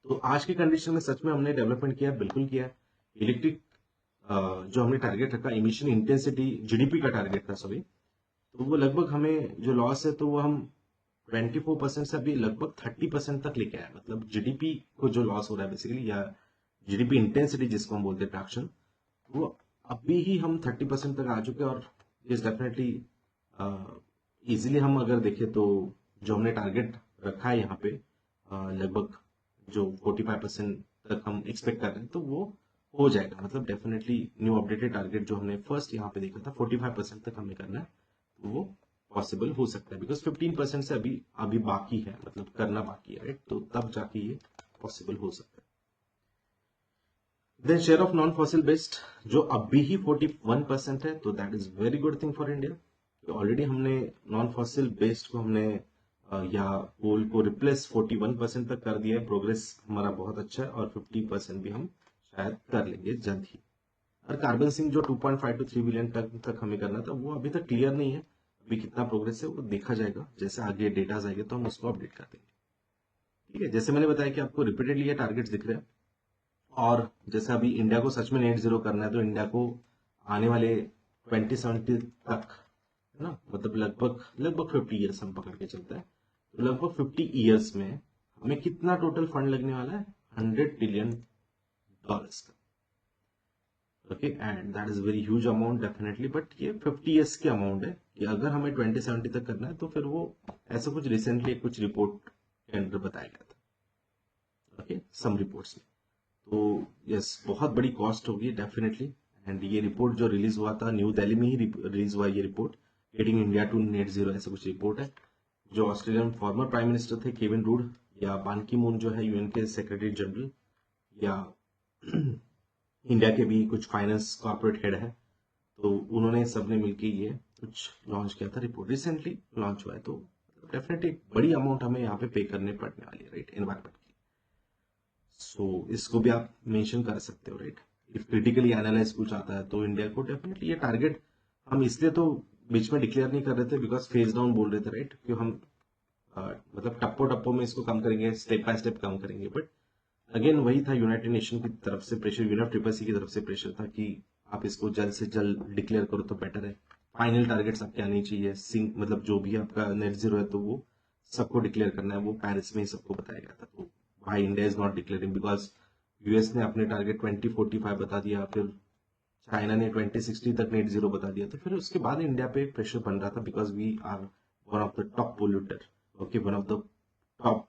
तो आज की कंडीशन में सच में हमने डेवलपमेंट किया, बिल्कुल किया। इलेक्ट्रिक जो हमने टारगेट रखा, इमिशन इंटेंसिटी जीडीपी का टारगेट था, सॉरी, तो वो लगभग हमें जो लॉस है तो वो हम 24% से अभी लगभग 30% तक लेके आए। मतलब जीडीपी को जो लॉस हो रहा है बेसिकली, या जीडीपी इंटेंसिटी जिसको हम बोलते हैं ट्रैक्शन, वो अभी ही हम 30% तक आ चुके हैं। और इज डेफिनेटली इजीली हम अगर देखें तो जो हमने टारगेट रखा है यहाँ पे लगभग जो 45% तक हम एक्सपेक्ट कर रहे हैं तो वो हो जाएगा। मतलब डेफिनेटली न्यू अपडेटेड टारगेट जो हमने फर्स्ट यहाँ पे देखा था 45% तक हमें करना है, तो वो पॉसिबल हो सकता है, बिकॉज 15% से अभी अभी बाकी है, मतलब करना बाकी है, राइट? तो तब जाके ये पॉसिबल हो सकता है। Then share of non fossil based जो अभी ही 41% है, तो that is very good thing for India. Already हमने नॉन फॉसिल बेस्ड को हमने या कोल को रिप्लेस 41% तक कर दिया है। प्रोग्रेस हमारा बहुत अच्छा है और 50% भी हम शायद कर लेंगे जल्द ही। और कार्बन सिंक जो 2.5 to 3 बिलियन टन तक हमें करना था, वो अभी तक क्लियर नहीं है। अभी कितना प्रोग्रेस है वो देखा जाएगा, जैसे आगे डेटा आएंगे तो हम उसको अपडेट कर देंगे। ठीक है, जैसे मैंने बताया कि आपको रिपीटेडली ये टारगेट्स दिख रहे हैं, और जैसे अभी इंडिया को सच में नेट जीरो करना है, तो इंडिया को आने वाले 2070 तक, है ना, मतलब लगभग लगभग 50 ईयर्स हम पकड़ के चलते हैं, तो लगभग 50 ईयर्स में हमें कितना टोटल फंड लगने वाला है? $100 ट्रिलियन का। Okay, and that is very huge amount definitely, but ये 50 ईयर्स की अमाउंट है कि अगर हमें 2070 तक करना है, तो फिर वो ऐसा कुछ रिसेंटली कुछ रिपोर्ट के अंदर बताया गया था, ओके, सम रिपोर्ट्स में। तो यस, बहुत बड़ी कॉस्ट होगी डेफिनेटली। एंड ये रिपोर्ट जो रिलीज हुआ था, न्यू दिल्ली में ही रिलीज हुआ ये report, getting India to net zero, ऐसा कुछ रिपोर्ट है। जो ऑस्ट्रेलियन फॉर्मर प्राइम मिनिस्टर थे केविन रूड, या बान की मून जो है यूएन के सेक्रेटरी जनरल, या इंडिया के भी कुछ फाइनेंस कॉर्पोरेट हेड है, तो उन्होंने सबने मिलकर ये कुछ लॉन्च किया था, रिपोर्ट रिसेंटली लॉन्च हुआ है। तो डेफिनेटली एक बड़ी अमाउंट हमें यहाँ पे करने पड़ने वाली है, राइट, एनवायरमेंट की। सो इसको भी आप मेंशन कर सकते हो, राइट। इफ क्रिटिकली एनालाइज कुछ आता है तो इंडिया को डेफिनेटली ये टारगेट हम इसलिए तो बीच में डिक्लेयर नहीं कर रहे थे, बिकॉज फेज डाउन बोल रहे थे, राइट, क्यों हम मतलब टप्पो टप्पो में इसको कम करेंगे, स्टेप बाय स्टेप कम करेंगे। बट अगेन वही था, यूनाइटेड नेशन की तरफ से प्रेशर, यूएनएफ ट्रिपल सी की तरफ से प्रेशर था कि आप इसको जल्द से जल्द डिक्लेयर करो तो बेटर है। फाइनल टारगेट्स आपके आने चाहिए, सिंक मतलब जो भी आपका नेट जीरो है, तो वो सबको डिक्लेयर करना है, वो पेरिस में ही सबको बताया गया था। तो भाई India is not declaring, because US ने अपने टारगेट 2045 बता दिया, फिर चाइना ने 2060 तक नेट जीरो बता दिया, तो फिर उसके बाद इंडिया पे प्रेशर बन रहा था, because we are one of the top polluter, okay, one of the top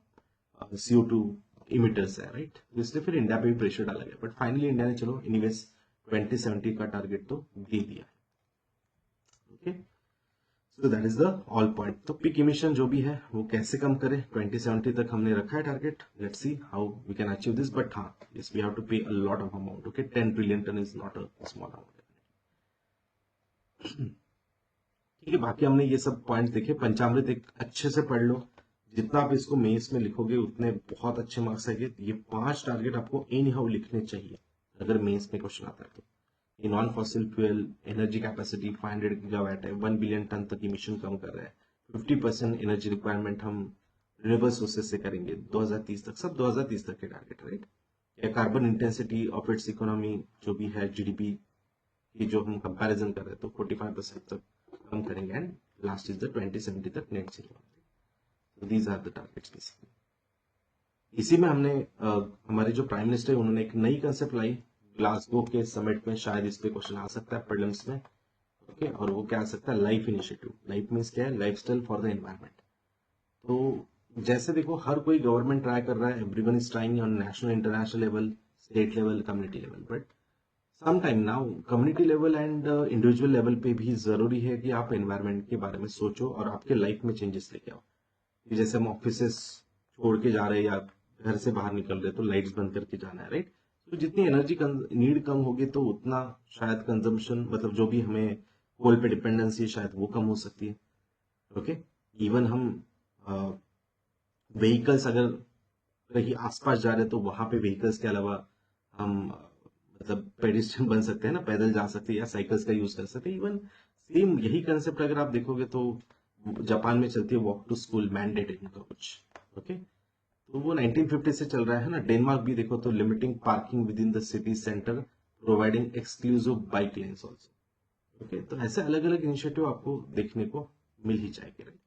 CO2 emitters है, राइट। तो इसलिए फिर इंडिया पे भी प्रेशर डाला गया, बट फाइनली इंडिया ने चलो एनीवेज 2070 का टारगेट तो दे दिया, okay. So that is the all point. तो पिक इमिशन जो भी है वो कैसे कम करें, 2070 तक हमने रखा है target, let's see how we can achieve this. But हाँ, yes, we have to pay a lot of amount, okay, 10 trillion ton is not a small amount. ठीक है, बाकी हमने ये सब पॉइंट्स देखे। पंचामृत एक अच्छे से पढ़ लो, जितना आप इसको मेंस में लिखोगे उतने बहुत अच्छे मार्क्स आएंगे। ये 5 टारगेट आपको एनी हाउ लिखने चाहिए अगर मेंस में क्वेश्चन आता है तो। ये non fossil fuel energy capacity 500 gigawatt है, 1 बिलियन टन तक इमिशन कम कर रहा है, 50% एनर्जी रिक्वायरमेंट हम रिन्यूएबल सोर्सेज से करेंगे 2030 तक, सब 2030 तक के टारगेट, राइट। या carbon intensity of its economy जो भी है, जीडीपी की जो हम कंपैरिजन कर रहे हैं, तो 45% तक कम करेंगे, एंड लास्ट इज द 2070 तक net zero. These are the targets basically. इसी में हमने हमारे जो प्राइम मिनिस्टर है उन्होंने एक नई कंसेप्ट लाई, ग्लासगो के समिट में शायद इस पे क्वेश्चन आ सकता है प्रीलिम्स में, ओके। और वो क्या आ सकता है? Life initiative. लाइफ मीन्स क्या है? Lifestyle for the environment. तो जैसे देखो, हर कोई गवर्नमेंट ट्राई कर रहा है, everyone is trying on national, international level, state level, community level, but some time now community level and individual level पे भी जरूरी है कि आप एनवायरमेंट के बारे में सोचो और आपके लाइफ में चेंजेस लेके आओ। कि जैसे हम ऑफिसेस छोड़ के जा रहे हैं या घर से बाहर निकल रहे, तो लाइट्स बंद करके जाना है, राइट। तो जितनी एनर्जी नीड कम होगी, तो उतना शायद कंजम्पशन, मतलब जो भी हमें कोल पे डिपेंडेंसी, शायद वो कम हो सकती है, ओके। इवन हम व्हीकल्स अगर कहीं आसपास जा रहे हैं, तो वहां पे व्हीकल्स के अलावा हम मतलब पेडिस्ट्रियन बन सकते हैं ना, पैदल जा सकते हैं या साइकिल्स का यूज कर सकते हैं। इवन सेम यही कंसेप्ट अगर आप देखोगे तो जापान में चलती है वॉक टू स्कूल मैंडेट इनका कुछ, ओके। तो वो 1950 से चल रहा है ना। डेनमार्क भी देखो तो limiting parking with in the city centre, providing exclusive bike lens also, okay. तो ऐसे अलग अलग इनिशिएटिव आपको देखने को मिल ही जाएंगे, राइट।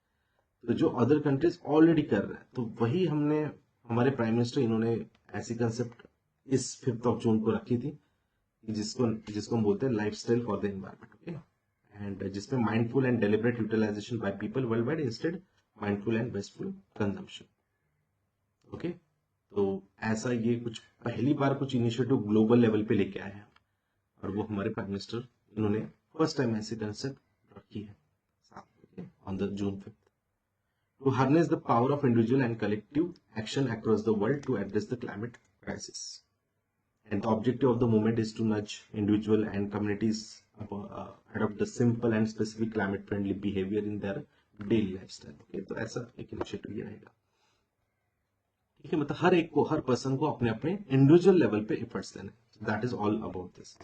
तो जो अदर कंट्रीज ऑलरेडी कर रहे हैं, तो वही हमने, हमारे प्राइम मिनिस्टर इन्होंने ऐसी कंसेप्ट इस 5 ऑफ जून को रखी थी, जिसको जिसको हम बोलते हैं lifestyle for the environment, okay. And जिसमें mindful and deliberate utilization by people world wide, instead mindful and wasteful consumption, okay, तो ऐसा ये कुछ पहली बार कुछ इनिशिएटिव ग्लोबल लेवल पे लेके आए हैं और वो हमारे प्राइम मिनिस्टर इन्होंने फर्स्ट टाइम ऐसी कंसेप्ट रखी है on the June 5th to harness the power of individual and collective action across the world to address the climate crisis. And the objective of the movement is to nudge individual and communities adopt the simple and specific climate friendly behavior in their daily lifestyle. Okay, तो ऐसा एक initiative ये रहेगा. ठीक है, मतलब हर एक को, हर पर्सन को अपने अपने इंडिविजुअल लेवल पे एफर्ट्स देने. That is all about this.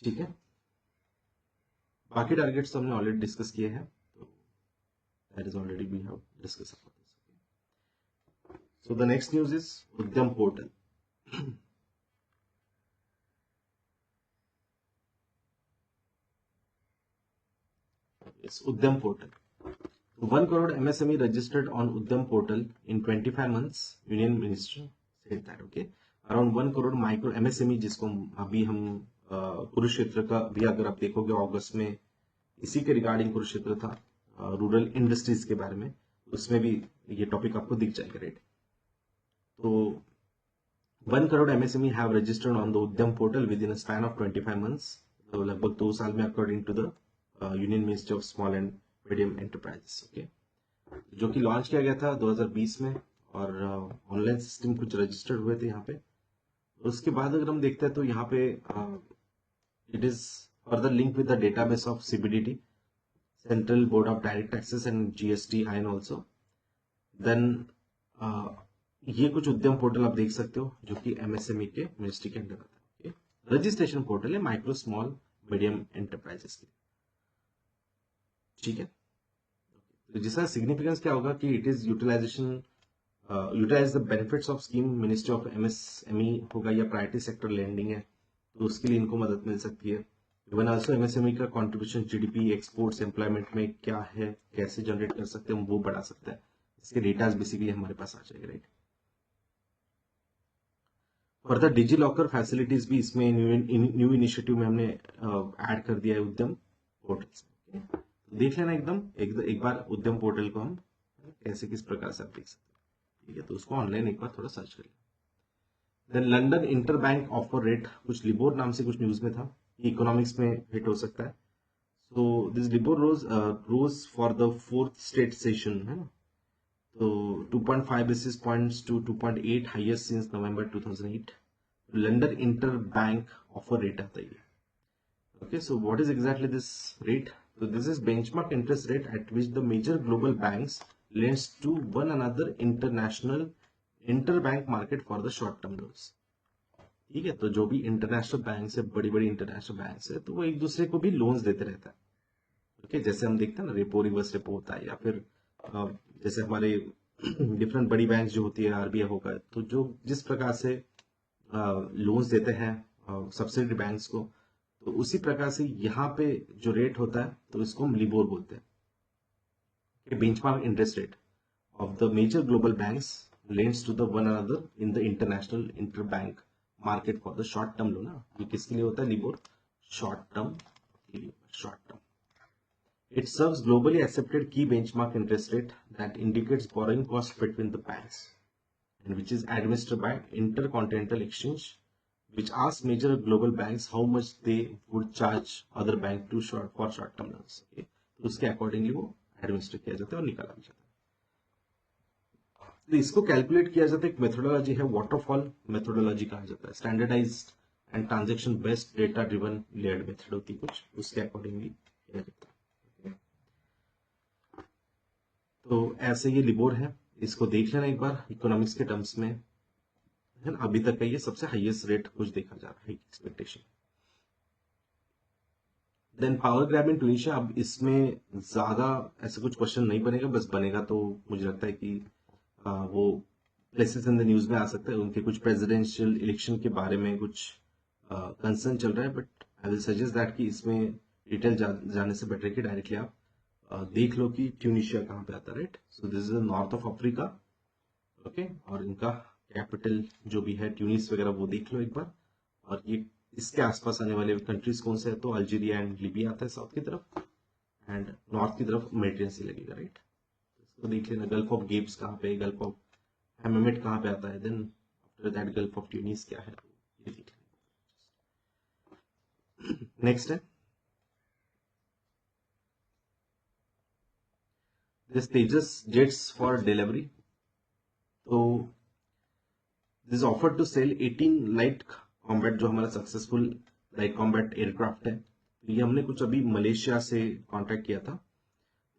ठीक है, बाकी टारगेट्स तो हमने ऑलरेडी डिस्कस किए हैं. That is already we have discussed about this. So the next news is Udyam portal. Yes, Udyam portal. 1 crore MSME registered on Udyam portal in 25 months. Union Minister said that. Okay, around 1 crore micro MSME जिसको अभी हम कुरुक्षेत्र का भी अगर आप देखोगे अगस्त में इसी के रिगार्डिंग कुरुक्षेत्र था रूरल इंडस्ट्रीज के बारे में, उसमें भी ये टॉपिक आपको दिख जाएगा. राइट, तो 1 crore MSME have registered on the Udyam portal with in a span of 25 months. तो लगभग 2 साल में according to the union ministry of small and medium enterprises. Okay, जो कि लॉन्च किया गया था 2020 में और ऑनलाइन सिस्टम कुछ रजिस्टर्ड हुए थे यहाँ पे. उसके बाद अगर हम देखते हैं तो यहाँ पे it is further link with the database of CBDT, Central Board of Direct Taxes and GSTIN also. Then ये कुछ उद्यम पोर्टल आप देख सकते हो जो कि MSME के मिनिस्ट्री के अंडर आता है. रजिस्ट्रेशन पोर्टल है माइक्रो स्मॉल मीडियम एंटरप्राइजेस के. ठीक है, तो जिसका सिग्निफिकेंस क्या होगा कि it is utilise the benefits of scheme ministry of MSME होगा या प्रायोरिटी सेक्टर लैंडिंग है तो उसके लिए इनको मदद मिल सकती है. इवन ऑल्सो MSME का कंट्रीब्यूशन GDP, एक्सपोर्ट्स, एम्प्लॉयमेंट में क्या है, कैसे जनरेट कर सकते हैं वो बढ़ा सकता है. इसके डेटाज बेसिकली हमारे पास आ जाएगा. Right, further digi locker facilities भी इसमें न्यू इनिशिएटिव में हमने ऐड कर दिया है उद्यम पोर्टल में. देख लेना एकदम एक बार उद्यम पोर्टल को हम कैसे किस प्रकार से आप देख सकते हैं. ठीक है, तो उसको ऑनलाइन एक बार थोड़ा सर्च कर लें. Then London inter bank offer rate, कुछ लिबोर नाम से कुछ न्यूज में था, इकोनॉमिक्स में हिट हो सकता है. So this LIBOR rose for the 4th straight session है ना, तो 2.5 basis points to 2.8 highest since November 2008. London inter bank offer rate आता है. Okay, so what is exactly this rate? So this is benchmark interest rate at which the major global banks lends to one another international interbank market for the short term loans. ठीक है, तो जो भी international bank है, बड़ी बड़ी international bank है, तो वो एक दूसरे को भी लोन्स देते रहता है. ओके, जैसे हम देखते हैं ना रेपो रिवर्स रेपो होता है, या फिर जैसे हमारे डिफरेंट बड़ी बैंक जो होती है RBI होगा, तो जो जिस प्रकार से लोन्स देते हैं सब्सिडी बैंक्स को, तो उसी प्रकार से यहाँ पे जो रेट होता है तो इसको हम लिबोर बोलते हैं. Benchmark interest rate of the major global banks lends to the one another in the international interbank market for the short term loan. ये किसके लिए होता है LIBOR? Short term. It serves globally accepted key benchmark interest rate that indicates borrowing cost between the banks and which is administered by Intercontinental Exchange, which asks major global banks how much they would charge other bank to for short term loans. Okay, तो उसके accordingly वो administer किया जाता है और निकाला जाता है. तो इसको कैलकुलेट किया जाता है, एक मेथोडोलॉजी है, वाटरफॉल मेथोडोलॉजी कहा जाता है. Standardised and transaction based data driven layered method होती है कुछ, उसके अकॉर्डिंगली किया जाता है. तो ऐसे ये लिबोर है, इसको देख लेना एक बार इकोनॉमिक्स के टर्म्स में है ना. अभी तक का ये सबसे हाईएस्ट रेट कुछ देखा जा रहा है एक्सपेक्टेशन. देन पावर ग्रैब इन ट्यूनिशिया. अब इसमें ज्यादा ऐसा कुछ क्वेश्चन नहीं बनेगा, बस बनेगा तो मुझे लगता है कि वो प्लेसेस इन द न्यूज में आ सकता है. उनके कुछ प्रेसिडेंशियल इलेक्शन के बारे में कुछ कंसर्न चल रहा है, but I will suggest that कि इसमें डिटेल जाने से बेटर है कि डायरेक्टली आप देख लो कि ट्यूनिशिया कहाँ पे आता है. Right, so this is north of Africa. Okay, और इनका कैपिटल जो भी है ट्यूनिस वगैरह वो देख लो एक बार. और ये इसके आसपास आने वाले कंट्रीज कौन से है? तो अल्जीरिया एंड लीबिया आता है साउथ की तरफ, एंड नॉर्थ की तरफ मेडिटेरियन सी लगेगा. राइट, इसको देख लेना. गल्फ ऑफ गिब्स कहाँ पे? गल्फ ऑफ हैममेट कहाँ पे आता है, then after that gulf of Tunis क्या है, ये देख लेंगे। नेक्स्ट है this Tejas jets for delivery. तो this offer to sell 18 light combat, जो हमारा सक्सेसफुल लाइट कॉम्बैट एयरक्राफ्ट है। तो ये हमने कुछ अभी मलेशिया से कॉन्टैक्ट किया था,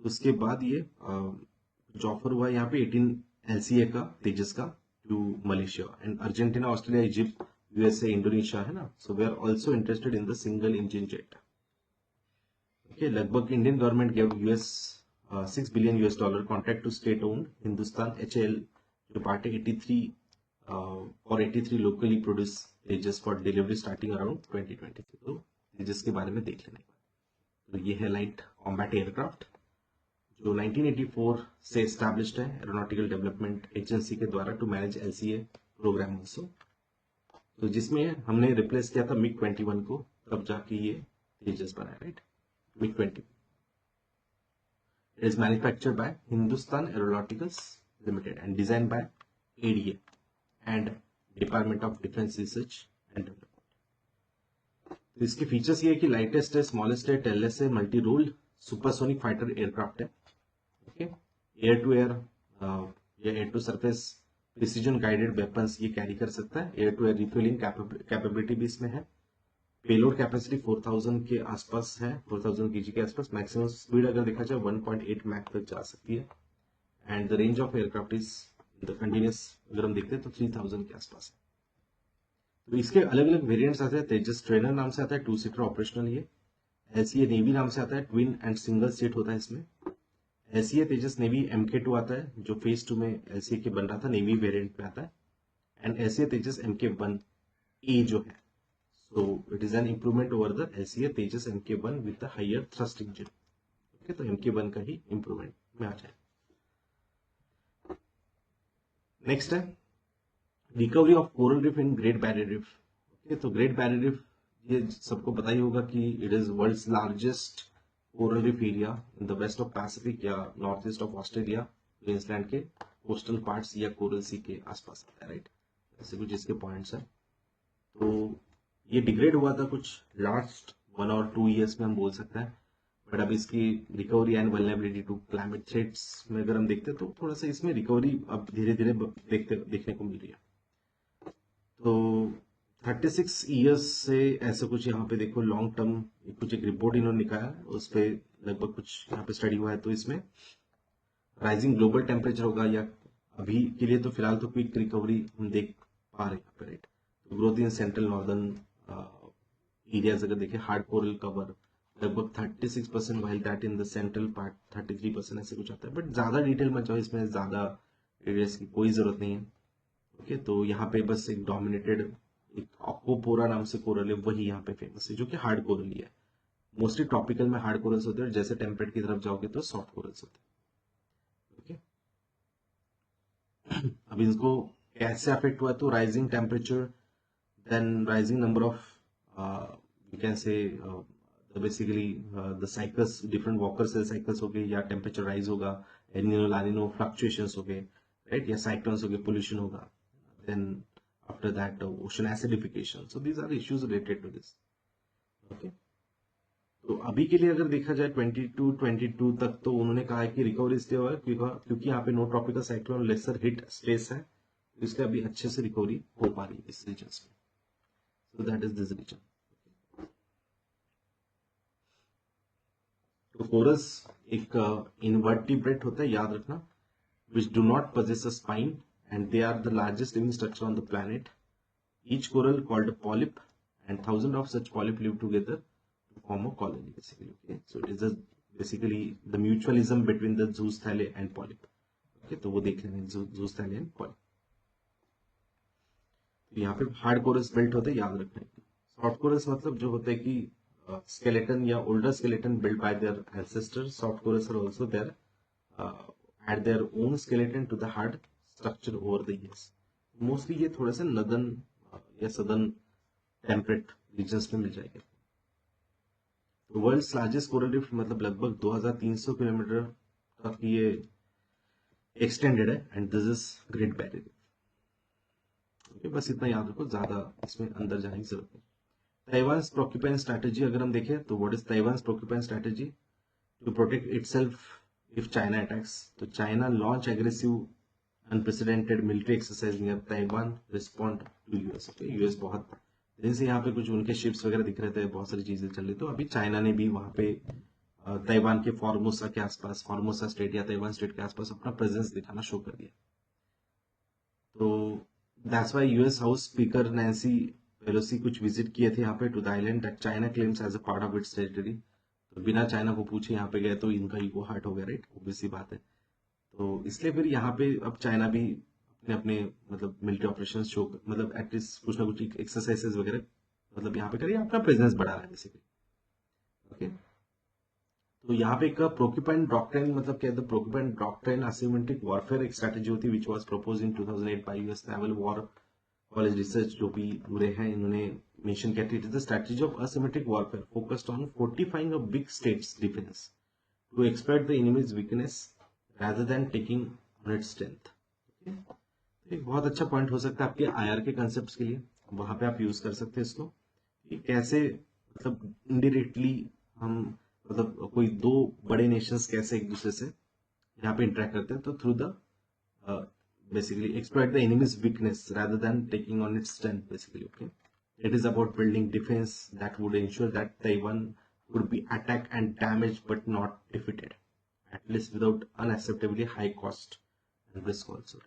तो उसके बाद ये जो ऑफर हुआ यहाँ पे 18 LCA का तेजस का to Malaysia and Argentina, Australia, Egypt, USA, Indonesia है ना। So we are also interested in the single engine jet. Okay, लगभग Indian government gave $6 billion contract to state owned Hindustan HAL, जो पार्ट है 83 और 83 locally produce Tejas for delivery starting around 2023। तो तेजस के बारे में देख लेना। तो ये है लाइट कॉम्बैट एयरक्राफ्ट जो 1984 से एस्टैब्लिश्ड है एरोनॉटिकल डेवलपमेंट एजेंसी के द्वारा to manage LCA programme also. तो जिसमें हमने रिप्लेस किया था MiG-21 को, तब जाके ये तेजस बना, right. MiG-20 it is manufactured by Hindustan Aeronautics Limited and designed by ADA and Department of Defense Research and Development। तो इसके फीचर्स ये है कि लाइटेस्ट है, स्मॉलेस्ट है, टेललेस है, multi role supersonic fighter aircraft है। ओके, एयर टू एयर या air to surface precision guided weapons ये कैरी कर सकता है। Air to air refuelling capability भी इसमें है। पेलोड कैपेसिटी 4000 के आसपास है, 4000 kg के आसपास। मैक्सिमम स्पीड अगर देखा जाए 1.8 मैक तक जा सकती है। And the range of aircraft is the continuous, अगर हम देखते हैं तो 3000 के आसपास है। तो इसके अलग अलग वेरिएंट्स आते हैं। तेजस ट्रेनर नाम से आता है, 2 सीटर ऑपरेशनल। ये LCA नेवी नाम से आता है, ट्विन एंड सिंगल सीट होता है इसमें। LCA तेजस नेवी MK2 आता है, जो फेज 2 में LCA के बन रहा था, नेवी वेरिएंट में आता है। एंड LCA तेजस MK1A जो है, so it is an improvement over the LCA Tejas MK1 with the higher thrust engine। okay, तो MK1 का ही improvement में आ जाए। नेक्स्ट है recovery of coral reef in great barrier reef. Okay, तो great barrier reef ये सबको पता ही होगा कि it is world's largest coral reef area in the west of pacific या north east of Australia, Queensland के कोस्टल पार्ट्स या कोरल सी के आसपास आता है, राइट। ऐसे कुछ इसके पॉइंट्स हैं। तो ये डिग्रेड हुआ था कुछ लास्ट 1 और 2 ईयर्स में हम बोल सकते हैं, बट अब इसकी recovery and vulnerability to climate threats में अगर हम देखते हैं तो थोड़ा सा इसमें रिकवरी अब धीरे धीरे देखने को मिल रही है। तो 36 ईयर्स से ऐसा कुछ यहाँ पे देखो लॉन्ग टर्म कुछ एक रिपोर्ट इन्होंने निकाला, उस पर लगभग कुछ यहाँ पे स्टडी हुआ है। तो इसमें राइजिंग ग्लोबल टेम्परेचर होगा, या अभी के लिए तो फिलहाल तो क्विक रिकवरी हम देख पा रहे हैं, राइट। तो growth in central northern areas अगर देखें, हार्ड कोरल कवर लगभग 36%, while that in the central part 33% ऐसे कुछ आता है। बट ज्यादा डिटेल मत जाओ, इसमें ज्यादा डिटेल्स की कोई जरूरत नहीं है। ओके, तो यहाँ पे बस एक डोमिनेटेड एक अक्वापोरा नाम से कोरल है, वही यहाँ पे फेमस है, जो कि हार्ड कोरल ही है। मोस्टली ट्रॉपिकल में हार्ड कोरल्स होते हैं, जैसे टेम्परेट की तरफ जाओगे तो सॉफ्ट कोरल्स होते हैं। ओके, अब इसको कैसे अफेक्ट हुआ, तो rising temperature, then rising number of you can say basically the cycles, different walker cell cycles हो गए, या टेम्परेचर राइज होगा, एलिनो लानिनो फ्लक्चुएशंस हो गए, राइट, या साइक्लोन्स हो गए, पोल्यूशन होगा, then after that ocean acidification. So these are issues related to this. Okay, तो अभी के लिए अगर देखा जाए 22 तक, तो उन्होंने कहा है कि रिकवरी इसलिए हुआ है क्योंकि यहाँ पे no tropical cyclone, lesser hit space है, इसलिए अभी अच्छे से रिकवरी हो पा रही है इस रीजन में। So that is this region। तो कोरल्स एक इनवर्टिब्रेट होता है, याद रखना, which do not possess a spine and they are the largest living structure on the planet। Each coral called a polyp and thousands of such polyp live together to form a colony basically। Okay, so it is basically the mutualism between the zooxanthellae and polyp। Okay, तो वो देख लेंगे zooxanthellae and polyp। तो यहाँ पे hard corals built होते हैं, याद रखना। सॉफ्ट कोरल्स मतलब जो होते हैं कि skeleton या older skeleton built by their ancestors। soft corals are also there add their own skeleton to the hard structure over the years। Mostly ये थोड़ा सा नदन या सदर्न टेम्परेट रीजन्स में मिल जाएगा। तो वर्ल्ड्स लार्जेस्ट कोरल रीफ मतलब लगभग 2300 kilometre तक ये एक्सटेंडेड है and this is great barrier. Okay, बस इतना याद रखो, ज्यादा इसमें अंदर जाने की जरूरत नहीं। ताइवान्स प्रोक्यूपाइन स्ट्रैटेजी अगर हम देखें तो what is Taiwan's porcupine strategy? To protect itself if China attacks. So China launch aggressive, unprecedented military exercise near Taiwan, respond to US. Okay, US बहुत दिन से यहाँ पे कुछ उनके शिप्स वगैरह दिख रहे थे, बहुत सारी चीजें चल रही, तो अभी चाइना ने भी वहाँ पे ताइवान के फॉर्मोसा के आसपास, फॉर्मोसा स्टेट या ताइवान स्टेट के आसपास अपना प्रेजेंस दिखाना शो कर दिया। तो that's why US house speaker Nancy Pelosi कुछ विजिट किए थे यहाँ पे to the island that China claims as a part of its territory. तो बिना चाइना को पूछे यहाँ पे गए तो इनका ईगो हर्ट हो गया, राइट, ऑब्वियस सी बात है। तो इसलिए फिर यहाँ पे अब चाइना भी अपने अपने मतलब मिलिट्री ऑपरेशन शो, मतलब एटलीस्ट कुछ ना कुछ एक्सरसाइजेस वगैरह मतलब यहाँ पे करिए, अपना प्रेजेंस बढ़ा रहा है बेसिकली। ओके, तो यहाँ पे एक प्रोक्यूपाइन डॉक्ट्रिन मतलब क्या है? The porcupine doctrine asymmetric warfare एक स्ट्रैटेजी होती है which was propose in 2008 by US naval war college research, जो भी पूरे हैं इन्होंने मेंशन किया था। It is the strategy of asymmetric warfare focused on fortifying a big state's defence to exploit the enemy's weakness rather than taking on its strength. Okay? एक बहुत अच्छा पॉइंट हो सकता है आपके आईआर के कंसेप्ट के लिए, वहां पे आप यूज कर सकते हैं इसको कि कैसे मतलब इनडायरेक्टली हम मतलब कोई दो बड़े नेशंस कैसे एक दूसरे से यहाँ पे इंटरेक्ट करते हैं, तो through the basically exploit the enemy's weakness rather than taking on its strength basically. Okay, it is about building defense that would ensure that Taiwan would be attacked and damaged but not defeated, at least without unacceptably high cost and risk also.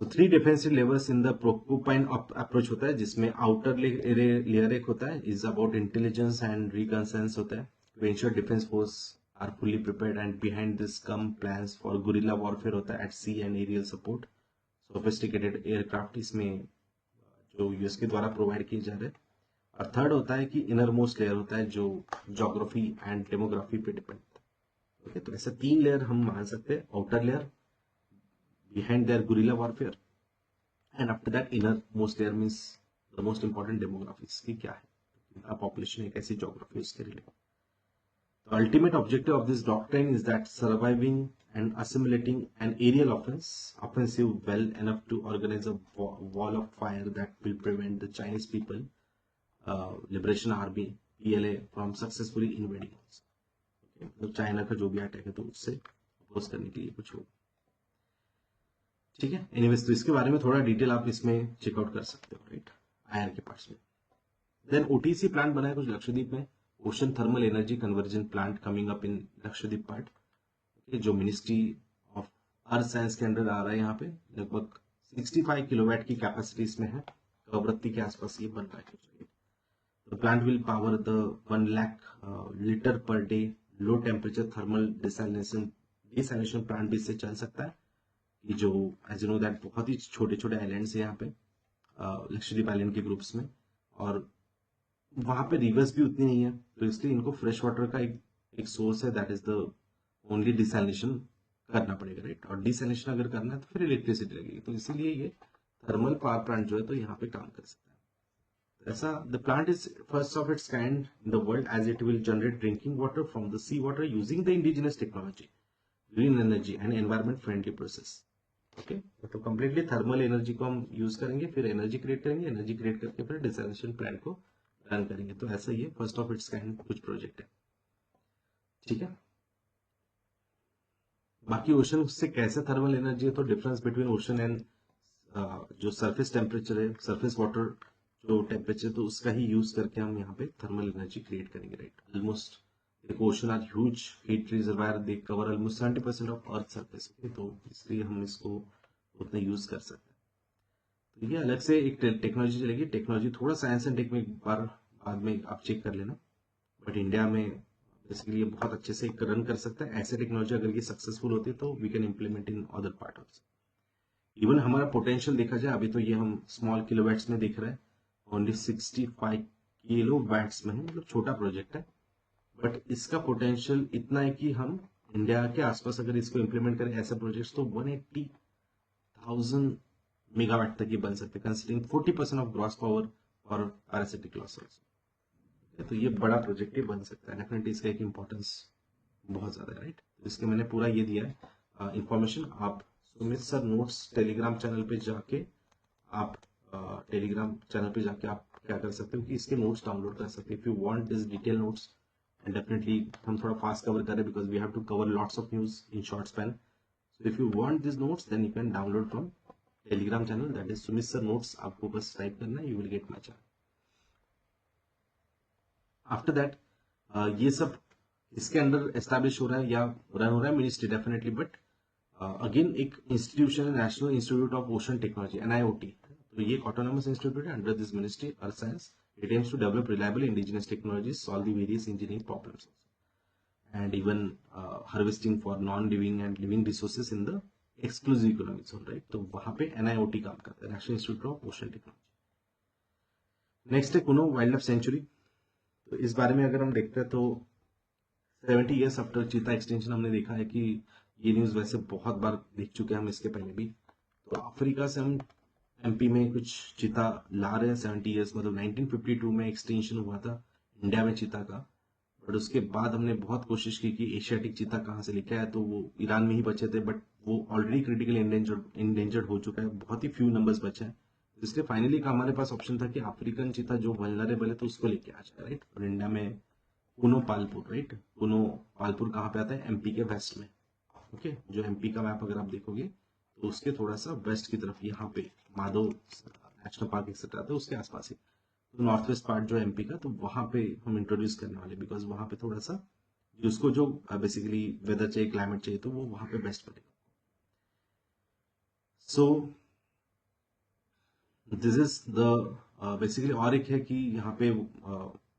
So three defensive levers in the Porcupine approach होता है, जिसमें outer layer एक होता है is about intelligence and reconnaissance होता है to ensure defense force are fully prepared, and behind this come plans for guerrilla warfare होता है at sea and aerial support, sophisticated aircraft इसमें जो यूएस के द्वारा प्रोवाइड किए जा रहे हैं। और थर्ड होता है कि इनर मोस्ट लेयर होता है जो जोग्राफी एंड डेमोग्राफी पे डिपेंड होता है। ओके, तो ऐसे तीन लेयर हम मान सकते हैं, outer layer, behind their guerrilla warfare, and after that inner most layer means the most important demographics की क्या है, population है, कैसी geography उसके related. The ultimate objective of this doctrine is that surviving and assimilating an aerial offensive well enough to organize a wall of fire that will prevent the Chinese People Liberation Army PLA from successfully invading us. Okay, तो China का जो भी attack है तो उससे oppose करने के लिए कुछ होगा, ठीक है। एनीवेज, तो इसके बारे में थोड़ा डिटेल आप इसमें चेकआउट कर सकते हो, राइट, आईआर के पार्ट्स में। देन ओटीसी प्लांट बना है कुछ लक्षद्वीप में, ocean thermal energy conversion plant coming up in Lakshadweep part, जो मिनिस्ट्री ऑफ अर्थ साइंस के अंडर आ रहा है। यहाँ पे लगभग 65 किलोवाट की कैपेसिटी इसमें है, कवरत्ती के आसपास ये बन रहा है। The plant will power the 1 lakh liter per day low temperature thermal desalination plant भी इससे चल सकता है, कि जो एज यू नो दैट बहुत ही छोटे छोटे आइलैंड्स है यहाँ पे लक्षद्वीप आइलैंड के ग्रुप्स में, और वहां पे रिवर्स भी उतनी नहीं है, तो इसलिए इनको फ्रेश वाटर का एक सोर्स है, that is the only desalination करना पड़ेगा, राइट। और डिसैलिनेशन अगर करना है तो फिर इलेक्ट्रिसिटी लगेगी, तो इसीलिए ये थर्मल पावर प्लांट जो है तो यहाँ पे काम कर सकता है। ऐसा the plant is first of its kind in the world as it will generate drinking water from the sea water using the indigenous technology, green energy and environment friendly process. Okay, तो completely thermal energy को हम use करेंगे, फिर energy create करेंगे, energy create करके फिर desalination plant को run करेंगे। तो ऐसा ही फर्स्ट ऑफ इट्स काइंड कुछ प्रोजेक्ट है, ठीक है। बाकी ओशन से कैसे थर्मल एनर्जी है, तो डिफरेंस बिटवीन ओशन एंड जो सरफेस टेम्परेचर है, सरफेस वाटर जो टेम्परेचर, तो उसका ही यूज करके हम यहाँ पे थर्मल एनर्जी क्रिएट करेंगे, राइट। ऑलमोस्ट एक ocean are huge heat reservoir, they cover almost 70% of earth surface, तो इसलिए हम इसको उतना यूज कर सकते हैं। तो ये अलग से एक टेक्नोलॉजी चलेगी, टेक्नोलॉजी थोड़ा साइंस एंड टेक में एक बार बाद में आप चेक कर लेना, बट इंडिया में बेसिकली ये बहुत अच्छे से रन कर सकता है। ऐसे टेक्नोलॉजी अगर ये सक्सेसफुल होती है तो we can implement in other part also. Even हमारा पोटेंशियल देखा जाए, अभी तो ये हम स्मॉल किलोवाट्स में देख रहे हैं, ओनली 65 किलोवाट्स में है, मतलब छोटा प्रोजेक्ट है, बट इसका पोटेंशियल इतना है कि हम इंडिया के आसपास अगर इसको इम्प्लीमेंट करें ऐसे प्रोजेक्ट्स, तो 180,000 मेगावाट तक ये बन सकते हैं, कंसिडरिंग 40% ऑफ ग्रॉस पावर और पैरासिटिक लॉस ऑल्सो। तो ये बड़ा प्रोजेक्ट ही बन सकता है, डेफिनेटली इसका एक इंपॉर्टेंस बहुत ज़्यादा है, राइट। इसके मैंने पूरा ये दिया है इंफॉर्मेशन। आप Sumit sir notes Telegram channel पे जाके आप टेलीग्राम चैनल पे जाके आप क्या कर सकते हो कि इसके नोट्स डाउनलोड कर सकते हो। If you want this detail notes, and definitely हम थोड़ा फास्ट कवर करें because we have to cover lots of news in short span. So if you want this notes then you can download from Telegram channel, that is Sumit sir notes. आपको बस type करना है, you will get my channel. After that ये सब इसके under establish हो रहा है या रन हो रहा है मिनिस्ट्री डेफिनेटली, बट अगेन एक इंस्टीट्यूशन है, national institute of ocean technology NIOT। तो ये ऑटोनोमस इंस्टीट्यूट है under this ministry earth science. It aims to develop reliable indigenous technology, solve the various engineering problems and even harvesting for non living and living resources in the exclusive economic zone, right. तो वहां पे NIOT काम करता है, national institute of ocean technology. Next है Kuno wild life sanctuary. तो इस बारे में अगर हम देखते हैं तो 70 ईयर्स आफ्टर चीता एक्सटेंशन हमने देखा है कि ये न्यूज वैसे बहुत बार देख चुके हैं हम इसके पहले भी। तो अफ्रीका से हम MP में कुछ चीता ला रहे हैं 70 ईयर्स, मतलब 1952 में एक्सटेंशन हुआ था इंडिया में चीता का। बट उसके बाद हमने बहुत कोशिश की कि एशियाटिक चीता कहाँ से लेके आए, तो वो ईरान में ही बचे थे, बट वो ऑलरेडी क्रिटिकल इंडेंजर्ड हो चुका है, बहुत ही फ्यू नंबर्स बचे हैं। इसलिए फाइनली का हमारे पास ऑप्शन था कि अफ्रीकन चीता जो वल्नरेबल है तो उसको लेके आ जाए, राइट। और इंडिया में पुनो पालपुर, राइट। पुनो पालपुर कहाँ पे आता है? MP के वेस्ट में। ओके, जो MP का मैप अगर आप देखोगे तो उसके थोड़ा सा वेस्ट की तरफ यहाँ पे माधव नेशनल पार्क एक्सेट्रा था उसके आसपास ही। तो नॉर्थ वेस्ट पार्ट जो MP का, तो वहां पे हम इंट्रोड्यूस करने वाले, बिकॉज वहां पे थोड़ा सा उसको जो बेसिकली वेदर चाहिए, क्लाइमेट चाहिए, तो वो वहां पे बेस्ट पड़ेगा। सो दिस इज द बेसिकली। और एक है कि यहाँ पे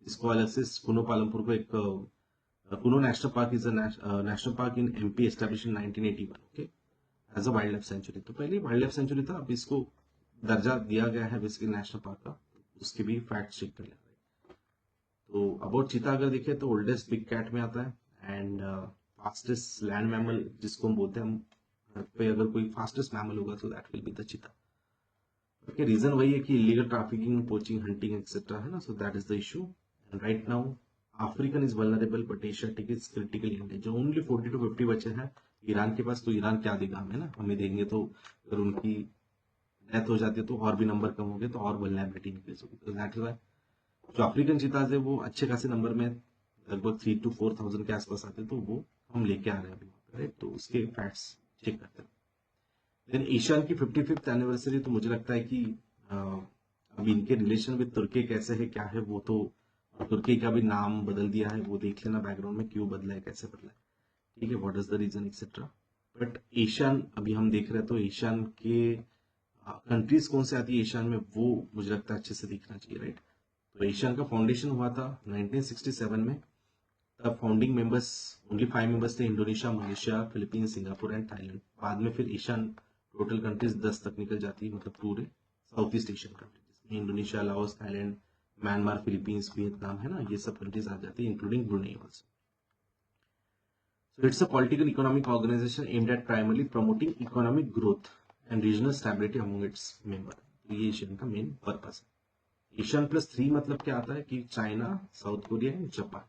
इसको अलग से कुनो पालमपुर को एक Kuno national park is a national park in MP establish in 1981, okay, as a wild life sanctuary. तो पहले वाइल्ड लाइफ सेंचुरी था, अब इसको दर्जा दिया गया है बेसिकली नेशनल पार्क का। उसके भी फैक्ट चेक कर लेंगे। तो अबाउट चीता अगर देखें तो ओल्डेस्ट बिग कैट में आता है एंड फास्टेस्ट लैंड मैमल जिसको हम बोलते हैं, हम पे अगर कोई फास्टेस्ट मैमल होगा तो that will be the cheetah. Okay, reason वही है कि illegal trafficking, poaching, hunting etcetera है ना, so that is the issue. And right now African is vulnerable but Asiatic is critically endangered. जो ओनली 40 to 50 बचे हैं ईरान के पास, तो ईरान क्या देगा हमें ना, हमें देंगे तो अगर उनकी डेथ हो जाती है तो और भी नंबर कम हो गए, तो और वल्नरेबिलिटी इंक्रीज होगी। तो दैट इज वाई जो अफ्रीकन चीताज है वो अच्छे खासे नंबर में लगभग 3 to 4,000 के आसपास आते हैं, तो वो हम लेके आ रहे हैं अभी वहाँ पे, राइट। तो उसके फैक्ट्स चेक करते हैं। देन एशियान की 55th एनिवर्सरी, तो मुझे लगता है कि अब इनके रिलेशन विद तुर्की कैसे है क्या है वो तो, तुर्की का भी नाम बदल दिया है, वो देख लेना बैकग्राउंड में क्यों बदला है, कैसे बदला है, ठीक है, what is the reason etcetera. But Asian अभी हम देख रहे हैं तो एशियन के कंट्रीज कौन से आती है एशियन में, वो मुझे लगता है अच्छे से दिखना चाहिए, राइट। तो एशियन का फाउंडेशन हुआ था 1967 में। तब फाउंडिंग मेंबर्स ओनली 5 मेंबर्स थे, Indonesia, Malaysia, Philippines, Singapore and Thailand. बाद में फिर एशियन टोटल कंट्रीज 10 तक निकल जाती है, मतलब पूरे साउथ ईस्ट एशियन कंट्रीज जिसमें Indonesia, Laos, Thailand, Myanmar, Philippines, Vietnam है ना, ये सब कंट्रीज आ जाती है, including Brunei also. So it's a political economic organization aimed at primarily promoting economic growth and regional stability among its members. तो ये Asian का मेन पर्पस है। एशियन +3 मतलब क्या आता है कि China, South Korea and Japan,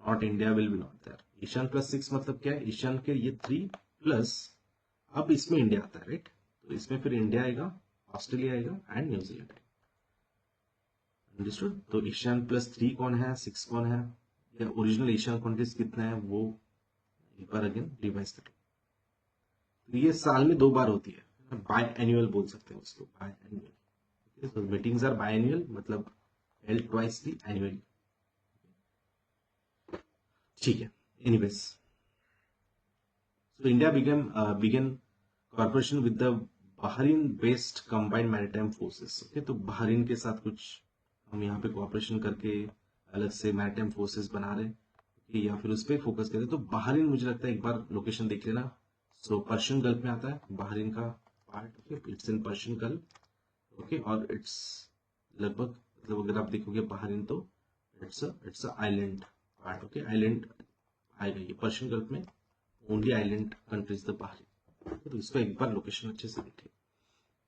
not India will be not there. Asian +6 मतलब क्या है, एशियन के ये 3 प्लस अब इसमें इंडिया आता है, राइट। तो इसमें फिर इंडिया आएगा, ऑस्ट्रेलिया आएगा एंड न्यूजीलैंड आएगा। अंडरस्टूड। तो एशियन +3 कौन है, 6 कौन है, या ओरिजिनल एशियन कंट्रीज कितने हैं वो एक बार अगेन रिवाइज करें। तो ये साल में 2 बार होती है, बाय एनुअल बोल सकते हैं उसको, बाय एनुअल। तो मीटिंग्स आर बाय एनुअल, मतलब हेल्ड ट्वाइसली एनुअली, ठीक है। Anyways, so India began cooperation with the Bahrain-based combined maritime forces. Okay, तो बहरीन के साथ कुछ हम यहाँ पे कोऑपरेशन करके अलग से मैरिटाइम फोर्सेस बना रहे हैं, okay, या फिर उस पर फोकस करें। तो बहरीन मुझे लगता है एक बार लोकेशन देख लेना। सो पर्शियन गल्फ में आता है बहरीन का part, okay, it's in Persian gulf, okay, और इट्स लगभग, मतलब अगर आप देखोगे बहरीन तो it's island part, okay, island आएगा ये पर्शियन गल्फ में, only island countries the Bahrain. तो इसको एक बार लोकेशन अच्छे से देखिए,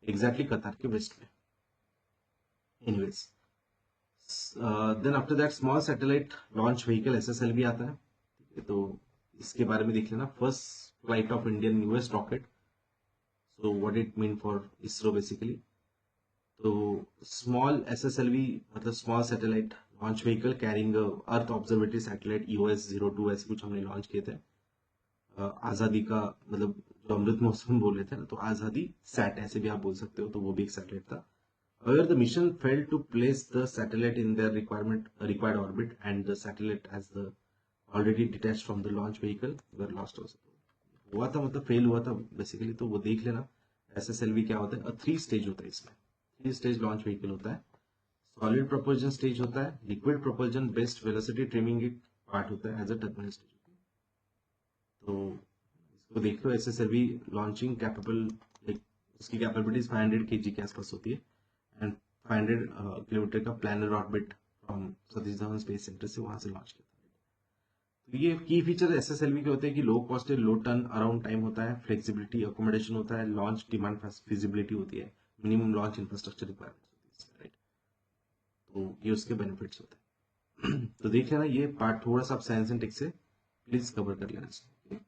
एग्जैक्टली कतार के वेस्ट में। Anyways, then after that small satellite launch vehicle SSL भी आता है, ठीक है। तो इसके बारे में देख लेना। First flight of Indian US rocket, so what it mean for ISRO basically. तो स्मॉल SSLV मतलब small satellite launch vehicle carrying earth observatory satellite EOS-02 ऐसे कुछ हमने लॉन्च किए थे। आज़ादी का मतलब जो अमृत महोत्सव बोल रहे थे ना, तो आज़ादी सैट ऐसे भी आप बोल सकते हो, तो वो भी एक सैटेलाइट था। However, the mission failed to place the satellite in their required orbit, and the satellite, as the already detached from the launch vehicle, were lost also. हुआ था मतलब फेल हुआ था बेसिकली। तो वो देख लेना SSLV क्या होता है। 3 स्टेज होता है इसमें। 3 स्टेज लॉन्च व्हीकल होता है। सॉलिड प्रोपल्जन स्टेज होता है, liquid propulsion based velocity trimming एक पार्ट होता है एज अ टर्मिनल स्टेज। तो इसको देख लो। SSLV लॉन्चिंग कैपेबल, लाइक उसकी कैपेबिलिटीज 500 kg के आसपास होती है, एंड 500 किलोमीटर का planar orbit from Satish Dhawan space centre से वहां से लॉन्च किया था। तो ये की फीचर SSLV के होते हैं कि लो कॉस्ट है, लो टर्न अराउंड टाइम होता है, फ्लेक्सिबिलिटी अकोमोडेशन होता है, लॉन्च डिमांड फिजिबिलिटी होती है, मिनिमम लॉन्च इंफ्रास्ट्रक्चर रिक्वायरमेंट होती है, राइट। तो ये उसके बेनिफिट्स होते हैं। तो देख लेना ये पार्ट थोड़ा सा आप साइंस एंड टेक से प्लीज कवर कर लेना चाहिए।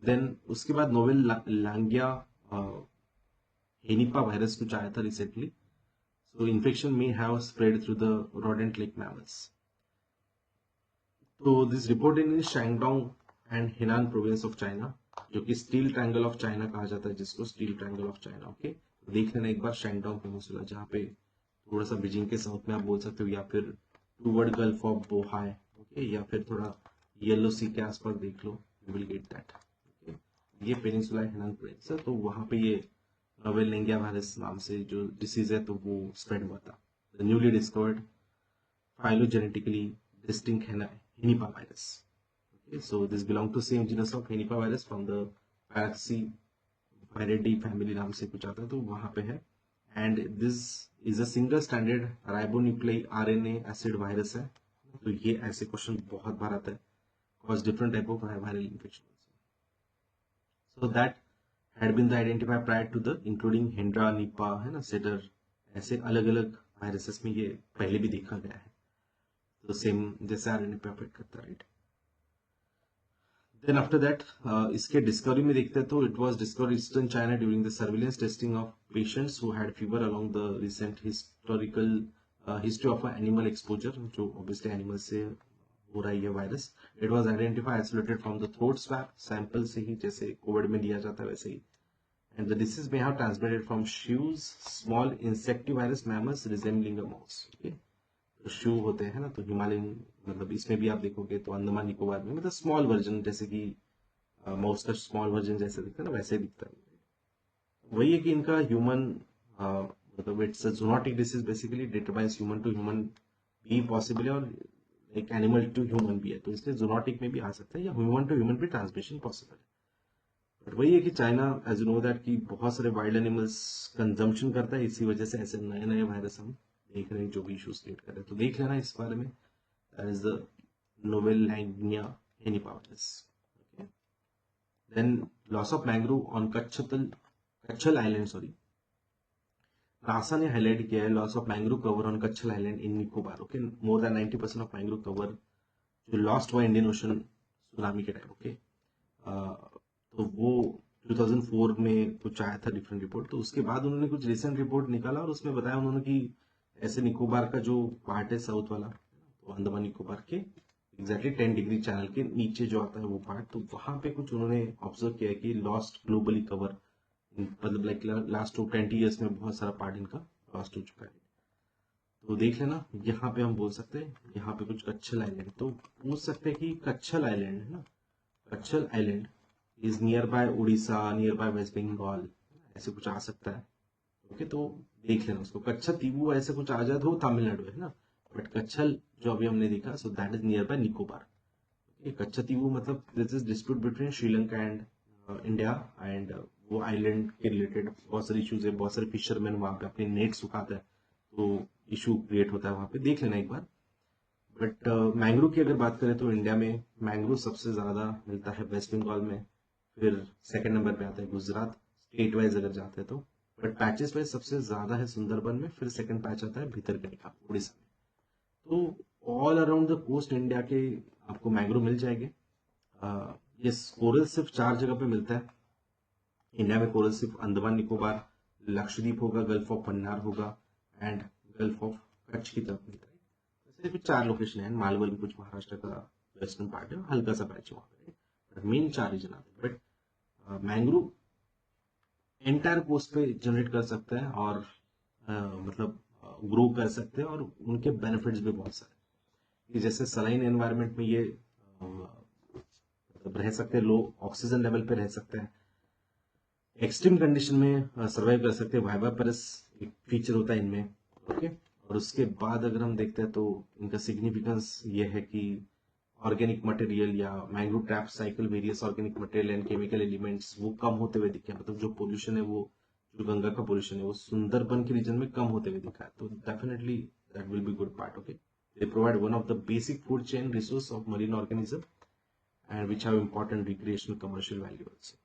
देन उसके बाद नोवेल लांगिया हेनिपा वायरस कुछ आया था recently. So infection may have spread through the rodent-like mammals. So this reported in Shandong and Henan province of China, जो कि स्टील ट्रायंगल ऑफ चाइना कहा जाता है, जिसको steel triangle of China. Okay, देख लेना एक बार शैंगडोंग पेनिनसुला, जहाँ पे थोड़ा सा बीजिंग के साउथ में आप बोल सकते हो, या फिर toward gulf of Bohai, okay, या फिर थोड़ा येलो सी के आसपास देख लो, you will get that. Okay, ये पेनिनसुला हेनान प्रोविंस है, तो वहाँ पे ये नोवेल लेंगिया वायरस नाम से जो डिसीज है तो वो स्प्रेड हुआ था। The newly discovered phylogenetically distinct Henipa virus. Okay, so this belong to same genus of Henipa virus from the Paraxiviridae family नाम से कुछ आता है, तो वहाँ पे है। And this is a single stranded ribonucleic RNA acid virus है। तो ये ऐसे क्वेश्चन बहुत बार आता है, cause different type of viral infection. So that had been the identified prior to the including Hendra, Nipah है ना, सेडर, ऐसे अलग अलग वायरसेस में ये पहले भी देखा गया है। तो सेम जैसे आरएनए पे अफेक्ट करता है, राइट। देन आफ्टर दैट इसके डिस्कवरी में देखते हैं, तो it was discovered eastern China during the surveillance testing of patients who had fever along the recent historical history of animal exposure, जो ऑब्वियसली एनिमल से हो रहा है ये virus. It was identified isolated from the throat swab, sample से ही, जैसे Covid में लिया जाता है वैसे ही। And the disease may have transmitted from shrews, small insectivorous mammals resembling a mouse. Okay? तो शू होते हैं ना, तो हिमालयन, मतलब इसमें भी आप देखोगे तो अंडमान निकोबार में मतलब स्मॉल वर्जन, जैसे कि माउस का स्मॉल वर्जन जैसे दिखता है ना, वैसे दिखता है। वही है कि इनका ह्यूमन मतलब it's a zoonotic disease, basically determines human to human भी पॉसिबल है, और एक एनिमल टू ह्यूमन भी है, तो इसलिए जूनोटिक में भी आ सकता है, या ह्यूमन टू ह्यूमन भी ट्रांसमिशन पॉसिबल है। बट वही है कि China, as you know that, कि बहुत सारे वाइल्ड एनिमल्स कंजम्पशन करता है, इसी वजह से ऐसे नए नए वायरस हम देख रहे हैं जो भी इश्यूज क्रिएट कर रहे हैं। तो देख लेना इस बारे में, that is the novel Langya henipa virus. Okay, then loss of mangrove on Kachchal island, sorry, NASA ने हाईलाइट किया है loss of mangrove cover on Kachchal island in Nicobar. Okay, more than 90% of mangrove cover जो लॉस्ट हुआ Indian ocean tsunami के time. Okay, तो वो 2004 में कुछ आया था डिफरेंट रिपोर्ट। तो उसके बाद उन्होंने कुछ रिसेंट रिपोर्ट निकाला, और उसमें बताया उन्होंने कि ऐसे निकोबार का जो पार्ट है साउथ वाला, तो अंडमान निकोबार के एग्जैक्टली 10 डिग्री चैनल के नीचे जो आता है वो पार्ट, तो वहां पे कुछ उन्होंने ऑब्जर्व किया कि लॉस्ट ग्लोबली कवर, मतलब लाइक लास्ट 20 ईयर्स में बहुत सारा पार्ट इनका लॉस्ट हो चुका है। तो देख लेना, यहाँ पे हम बोल सकते हैं, यहाँ पे कुछ कच्छल आइलैंड, तो पूछ सकते हैं कि कच्छल आइलैंड है ना, Kachchal island is near by Orissa, near by West Bengal, ऐसे कुछ आ सकता है। ओके, तो देख लेना उसको। कच्छल तीवू ऐसे कुछ आ जाए तो तमिलनाडु है ना, बट कच्छल जो अभी हमने देखा, so that is near by Nicobar. Okay, Kachchal Theevu मतलब this is dispute between Sri Lanka and India, and वो आइलैंड के रिलेटेड बहुत सारे इश्यूज है, बहुत सारे फिशरमैन वहां पे अपने नेट सुखाते हैं, तो इशू क्रिएट होता है वहां पे, देख लेना एक बार। बट मैंग्रोव की अगर बात करें तो इंडिया में मैंग्रोव सबसे ज्यादा मिलता है वेस्ट बंगाल में, फिर सेकंड नंबर पे आता है गुजरात, स्टेट वाइज अगर जाते हैं तो। बट पैचेस वाइज सबसे ज्यादा है सुंदरबन में, फिर सेकंड पैच आता है भितरकनिका उड़ीसा में। तो all around the coast India के आपको मैंग्रोव मिल जाएंगे। यस, कोरल सिर्फ 4 जगह पे मिलता है इंडिया में। कोरल सिर्फ अंडमान निकोबार, लक्षद्वीप होगा, गल्फ ऑफ मन्नार होगा एंड गल्फ ऑफ कच्छ की तरफ मिलता है। सिर्फ 4 लोकेशन है, मालवल भी कुछ महाराष्ट्र का वेस्टर्न पार्ट है, हल्का सा पैच है वहाँ पे, मेन 4 रीजन आते हैं। बट मैंग्रोव एंटायर कोस्ट पे जनरेट कर सकते हैं और मतलब ग्रो कर सकते हैं, और उनके बेनिफिट्स भी बहुत सारे, कि जैसे सलाइन एनवायरनमेंट में ये मतलब रह सकते हैं, लो ऑक्सीजन लेवल पे रह सकते हैं, एक्सट्रीम कंडीशन में सर्वाइव कर सकते हैं। वाइवापरस एक फीचर होता है इनमें, ओके। और उसके बाद अगर हम देखते हैं तो इनका सिग्निफिकेंस ये है कि ऑर्गेनिक मटेरियल या mangrove trap cycle various organic material and chemical elements वो कम होते हुए दिखे, मतलब जो पोल्यूशन है वो, जो गंगा का पोल्यूशन है वो सुंदरबन के रीजन में कम होते हुए दिखा है, तो definitely that will be good part, okay. They provide one of the basic food chain resource of marine organism and which have important recreational commercial value also.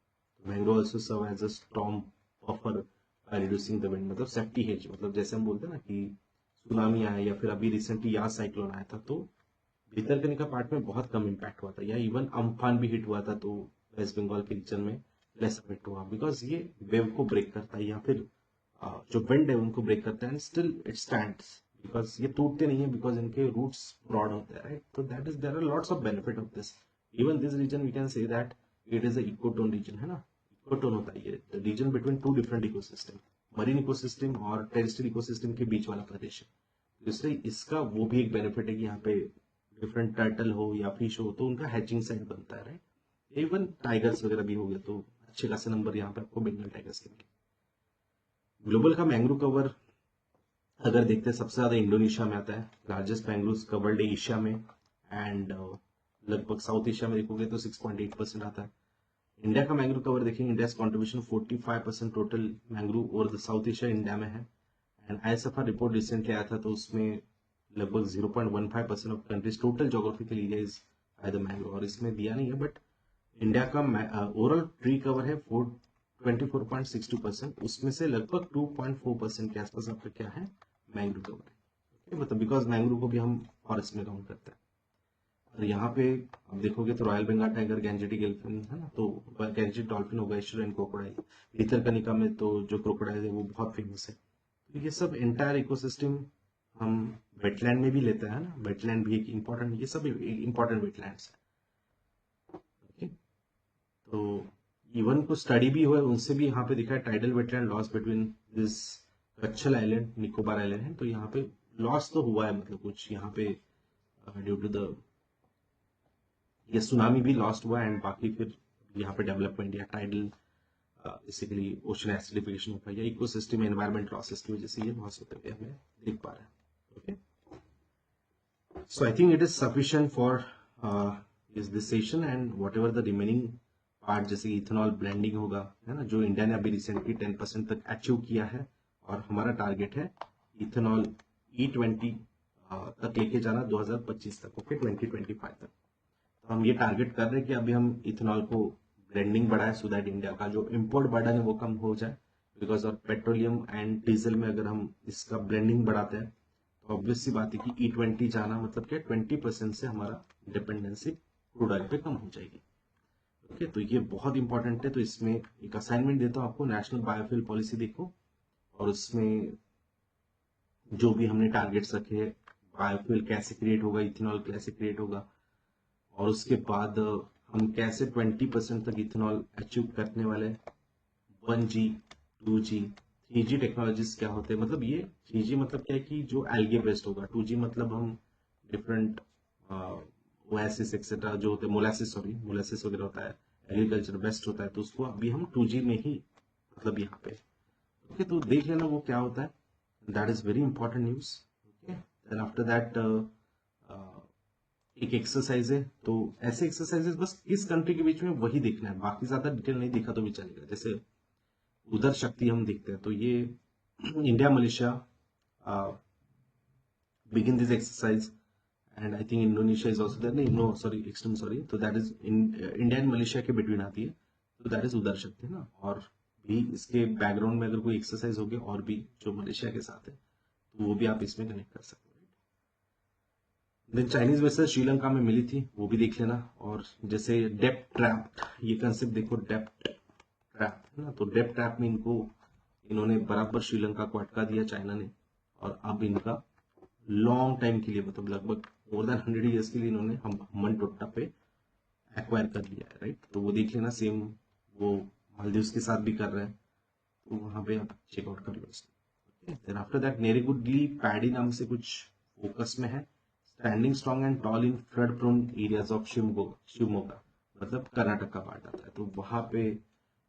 Mangrove also serve as a storm buffer by reducing the wind, मतलब safety hedge, मतलब जैसे हम बोलते हैं ना कि tsunami आया या फिर अभी रिसेंटली यास साइक्लोन आया था, तो भितरकनिका पार्ट में बहुत कम इम्पैक्ट हुआ था, या इवन अम्फान भी हिट हुआ था तो वेस्ट बंगाल के रीजन में लेस इफेक्ट हुआ, बिकॉज ये वेव को ब्रेक करता है या फिर जो विंड है उनको ब्रेक करता है, and still it stands, because ये टूटते नहीं है, बिकॉज इनके रूट्स ब्रॉड होते हैं, राइट। तो that is, there are lots of benefit of this. Even this region we can say that it is a ecotone region, है ना। इकोटोन होता है ये region between two different ecosystem, marine ecosystem और terrestrial ecosystem के बीच वाला प्रदेश है। इसलिए इसका वो भी एक बेनिफिट है कि यहाँ पे डिफरेंट टर्टल हो या फिश हो तो उनका हैचिंग साइट बनता है, राइट। इवन टाइगर्स वगैरह भी हो गए तो अच्छे खासे नंबर यहाँ पे आपको बंगाल टाइगर्स के मिले। ग्लोबल का मैंग्रोव कवर अगर देखते हैं, सबसे ज्यादा इंडोनेशिया में आता है, लार्जेस्ट मैंग्रोव कवर्ड एशिया में, एंड लगभग साउथ एशिया में देखोगे तो 6.8% आता है। इंडिया का मैंग्रोव कवर देखेंगे, इंडिया कॉन्ट्रीब्यूशन 45% टोटल मैंग्रोव और साउथ एशिया इंडिया में है। एंड आईएसएफआर रिपोर्ट रिसेंटली आया था तो उसमें लगभग 0.15% of countries total geographical area is by the mangrove, और इसमें दिया नहीं है, बट इंडिया का ओवरऑल ट्री कवर है 24.62%, उसमें से लगभग 2.4% के आसपास आपका क्या है, मैंग्रोव कवर है, मतलब बिकॉज मैंग्रोव को भी हम फॉरेस्ट में काउंट करते हैं। और यहाँ पे आप देखोगे तो royal Bengal tiger, Gangetic elephant है ना, तो गैंजेटिक डॉल्फिन होगा, एस्चुरिन क्रोकोडाइल, भितरकनिका में तो जो क्रोकोडाइल है वो बहुत फेमस है। तो ये सब एंटायर इकोसिस्टम हम वेटलैंड में भी लेते हैं ना, वेटलैंड भी एक इम्पोर्टेंट, ये सब इम्पोर्टेंट वेटलैंड्स है, ओके। तो इवन कुछ स्टडी भी हुआ है, उनसे भी यहाँ पे दिखा है tidal wetland loss between this Kachchal island, Nicobar island है, तो यहाँ पे लॉस तो हुआ है, मतलब कुछ यहाँ पे ड्यू टू द ये सुनामी भी लॉस्ट हुआ, एंड बाकी फिर यहाँ पे डेवलपमेंट या टाइडल बेसिकली ओशन एसिडिफिकेशन होता है या इकोसिस्टम एनवायरमेंट लॉसेस की वजह से ये लॉस होते हुए हमें देख पा रहे हैं, okay. So I think it is sufficient for is this session, and whatever the remaining part जैसे इथेनॉल ब्लेंडिंग होगा, है ना, जो इंडिया ने अभी रिसेंटली 10% तक अचीव किया है, और हमारा टारगेट है इथेनॉल E20 तक लेके जाना 2025 तक, ओके, 2025 तक। तो हम ये टारगेट कर रहे हैं कि अभी हम इथेनॉल को ब्लेंडिंग बढ़ाए, सो दैट इंडिया का जो इम्पोर्ट बर्डन है वो कम हो जाए, because of petroleum and diesel में अगर हम इसका ब्लेंडिंग बढ़ाते हैं तो ऑब्वियस सी बात है कि E20 जाना मतलब क्या, 20% से हमारा डिपेंडेंसी क्रूड ऑयल पे कम हो जाएगी, ओके। तो ये बहुत इंपॉर्टेंट है, तो इसमें एक असाइनमेंट देता हूँ आपको, नेशनल बायोफ्यूल पॉलिसी देखो, और उसमें जो भी हमने टारगेट्स रखे हैं, बायोफ्यूल कैसे क्रिएट होगा, इथेनॉल कैसे क्रिएट होगा, और उसके बाद हम कैसे 20% तक इथेनॉल अचीव करने वाले, 1G 2G 3G टेक्नोलॉजीज क्या होते हैं, मतलब ये 3G मतलब क्या है कि जो एल्गे बेस्ड होगा, 2G मतलब हम डिफरेंट ओएसिस एक्सेट्रा जो होते हैं, मोलासिस वगैरह होता है, एग्रीकल्चर बेस्ड होता है, तो उसको अभी हम 2G में ही मतलब यहाँ पे, ओके। तो देख लेना वो क्या होता है, that is very important news, okay. Then after that एक एक्सरसाइज है, तो ऐसे एक्सरसाइजेस बस किस कंट्री के बीच में वही देखना है, बाकी ज्यादा डिटेल नहीं देखा तो भी चलेगा। जैसे उधर शक्ति हम देखते हैं, तो ये India Malaysia begin this exercise, and I think Indonesia is also there, no sorry, extreme sorry, तो that is in India and Malaysia के बिटवीन आती है, तो दैट इज उधर शक्ति है ना। और भी इसके बैकग्राउंड में अगर कोई एक्सरसाइज होगी और भी जो मलेशिया के साथ है, तो वो भी आप इसमें कनेक्ट कर सकते हैं। देन चाइनीज वेसल श्रीलंका में मिली थी, वो भी देख लेना। और जैसे डेप्थ ट्रैप, ये कंसेप्ट देखो, डेप्थ ट्रैप है ना, तो डेप्थ ट्रैप में इन्होंने बराबर श्रीलंका को अटका दिया चाइना ने, और अब इनका लॉन्ग टाइम के लिए, मतलब लगभग मोर देन 100 ईयर्स के लिए इन्होंने हम्बनटोटा पे एक्वायर कर लिया है, राइट। तो वो देख लेना, सेम वो मालदीव्स के साथ भी कर रहे हैं, तो वहां पे आप चेकआउट कर लो इसको। Then after that Neregudli paddy नाम से कुछ फोकस में है, standing strong and tall in flood prone areas of Shivamogga, मतलब कर्नाटक का पार्ट आता है। तो वहां पे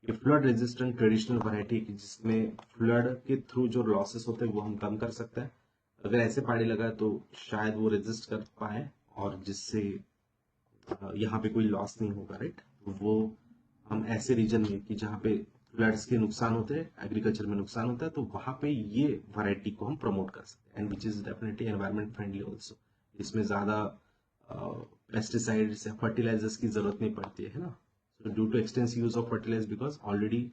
ये फ्लड रेजिस्टेंट ट्रेडिशनल वैरायटी की, जिसमें फ्लड के थ्रू जो लॉसेस होते हैं वो हम कम कर सकते हैं। अगर ऐसे पहाड़ी लगा तो शायद वो रेजिस्ट कर पाए, और जिससे यहाँ पे कोई लॉस नहीं होगा, राइट। तो वो हम ऐसे रीजन में कि जहाँ पे फ्लड्स के नुकसान होते हैं, एग्रीकल्चर में नुकसान होता है, तो वहां पे ये वैरायटी को हम प्रमोट कर सकते हैं, and which is definitely environment friendly also. इसमें ज्यादा पेस्टिसाइड्स या फर्टिलाइजर्स की जरूरत नहीं पड़ती है ना। So due to extensive use of fertiliser, because already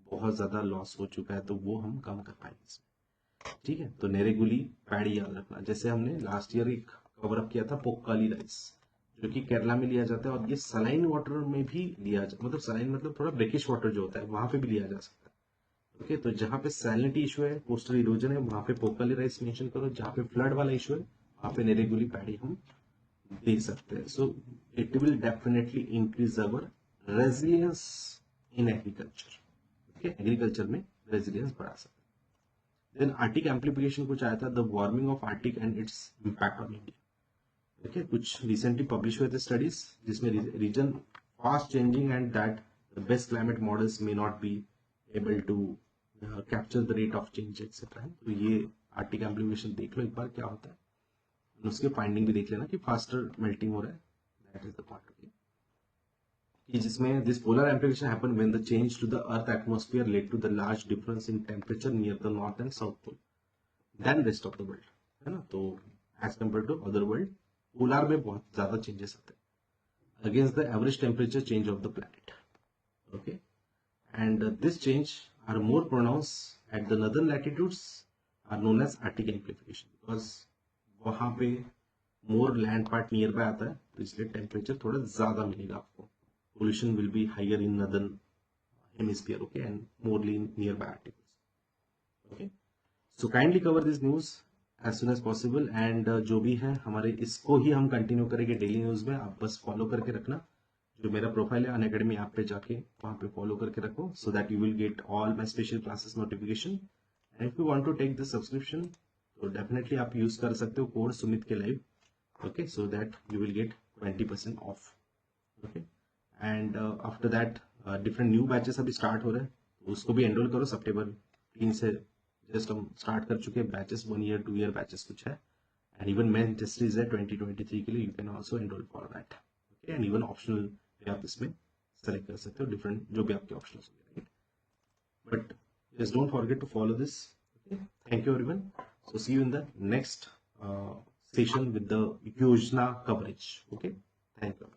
बहुत ज्यादा लॉस हो चुका है, तो वो हम कम कर पाएंगे इसमें। ठीक है, तो नेरेगुली पैडी याद रखना। जैसे हमने लास्ट ईयर एक कवर अप किया था पोक्काली राइस, जो कि केरला में लिया जाता है, और ये सलाइन वाटर में भी लिया जाता, मतलब सलाइन मतलब थोड़ा ब्रेकिश वाटर जो होता है वहां पे भी लिया जा सकता है। ओके, तो जहाँ पे सैलिनिटी इशू है, कोस्टल इरोजन है, वहां पे पोक्काली राइस मेंशन करो। जहाँ पे फ्लड वाला इशू है वहां पे नेरेगुली पैडी हम दे सकते हैं। So it will definitely increase our resilience in agriculture. Okay, agriculture में रेजिलियंस बढ़ा सकते हैं। देन आर्टिक एम्प्लीफिकेशन कुछ आया था, the warming of Arctic and its impact on India. देखिए, कुछ रिसेंटली पब्लिश हुए थे स्टडीज, जिसमें region fast changing and that the best climate models may not be able to capture the rate of change etcetera. तो ये Arctic amplification देख लो एक बार क्या होता है, उसके फाइंडिंग भी देख लेना कि फास्टर मेल्टिंग हो रहा है, दैट इज द पार्ट। कि जिसमें this polar amplification happen when the change to the earth atmosphere led to the large difference in temperature near the north and south pole then rest of the world, है ना। तो as compare to other world, polar में बहुत ज्यादा changes आते हैं against the average temperature change of the planet. Okay, and this change are more pronounce at the northern latitudes, are known as Arctic amplification, because वहां पे मोर land part near by आता है, तो इसलिए टेम्परेचर थोड़ा ज्यादा मिलेगा आपको। Pollution will be higher in northern hemisphere, okay, and morely in nearby articles. Okay, so kindly cover this news as soon as possible, and जो भी है हमारे इसको ही हम कंटिन्यू करेंगे डेली न्यूज में। आप बस फॉलो करके रखना, जो मेरा प्रोफाइल है अनअकैडमी ऐप पे जाके वहां पे फॉलो करके रखो, so that you will get all my special classes notification. And if you want to take the subscription, तो डेफिनेटली आप यूज कर सकते हो code Sumit K live, okay, so that you will get 20% off. Okay, and after that different new batches अभी start हो रहे हैं, तो उसको भी एनरोल करो। सितंबर 3 से जस्ट हम स्टार्ट कर चुके हैं बैचेस, 1 ईयर 2 ईयर बैचेस कुछ है, एंड इवन मेन टेस्ट्रीज है 2023 के लिए, you can also enrol for that. Okay, and even optional भी आप इसमें सेलेक्ट कर सकते हो, डिफरेंट जो भी आपके ऑप्शन होंगे, right. But just don't forget to follow this. Okay, thank you everyone, so see you in the next session with the Yojana coverage. Okay, thank you.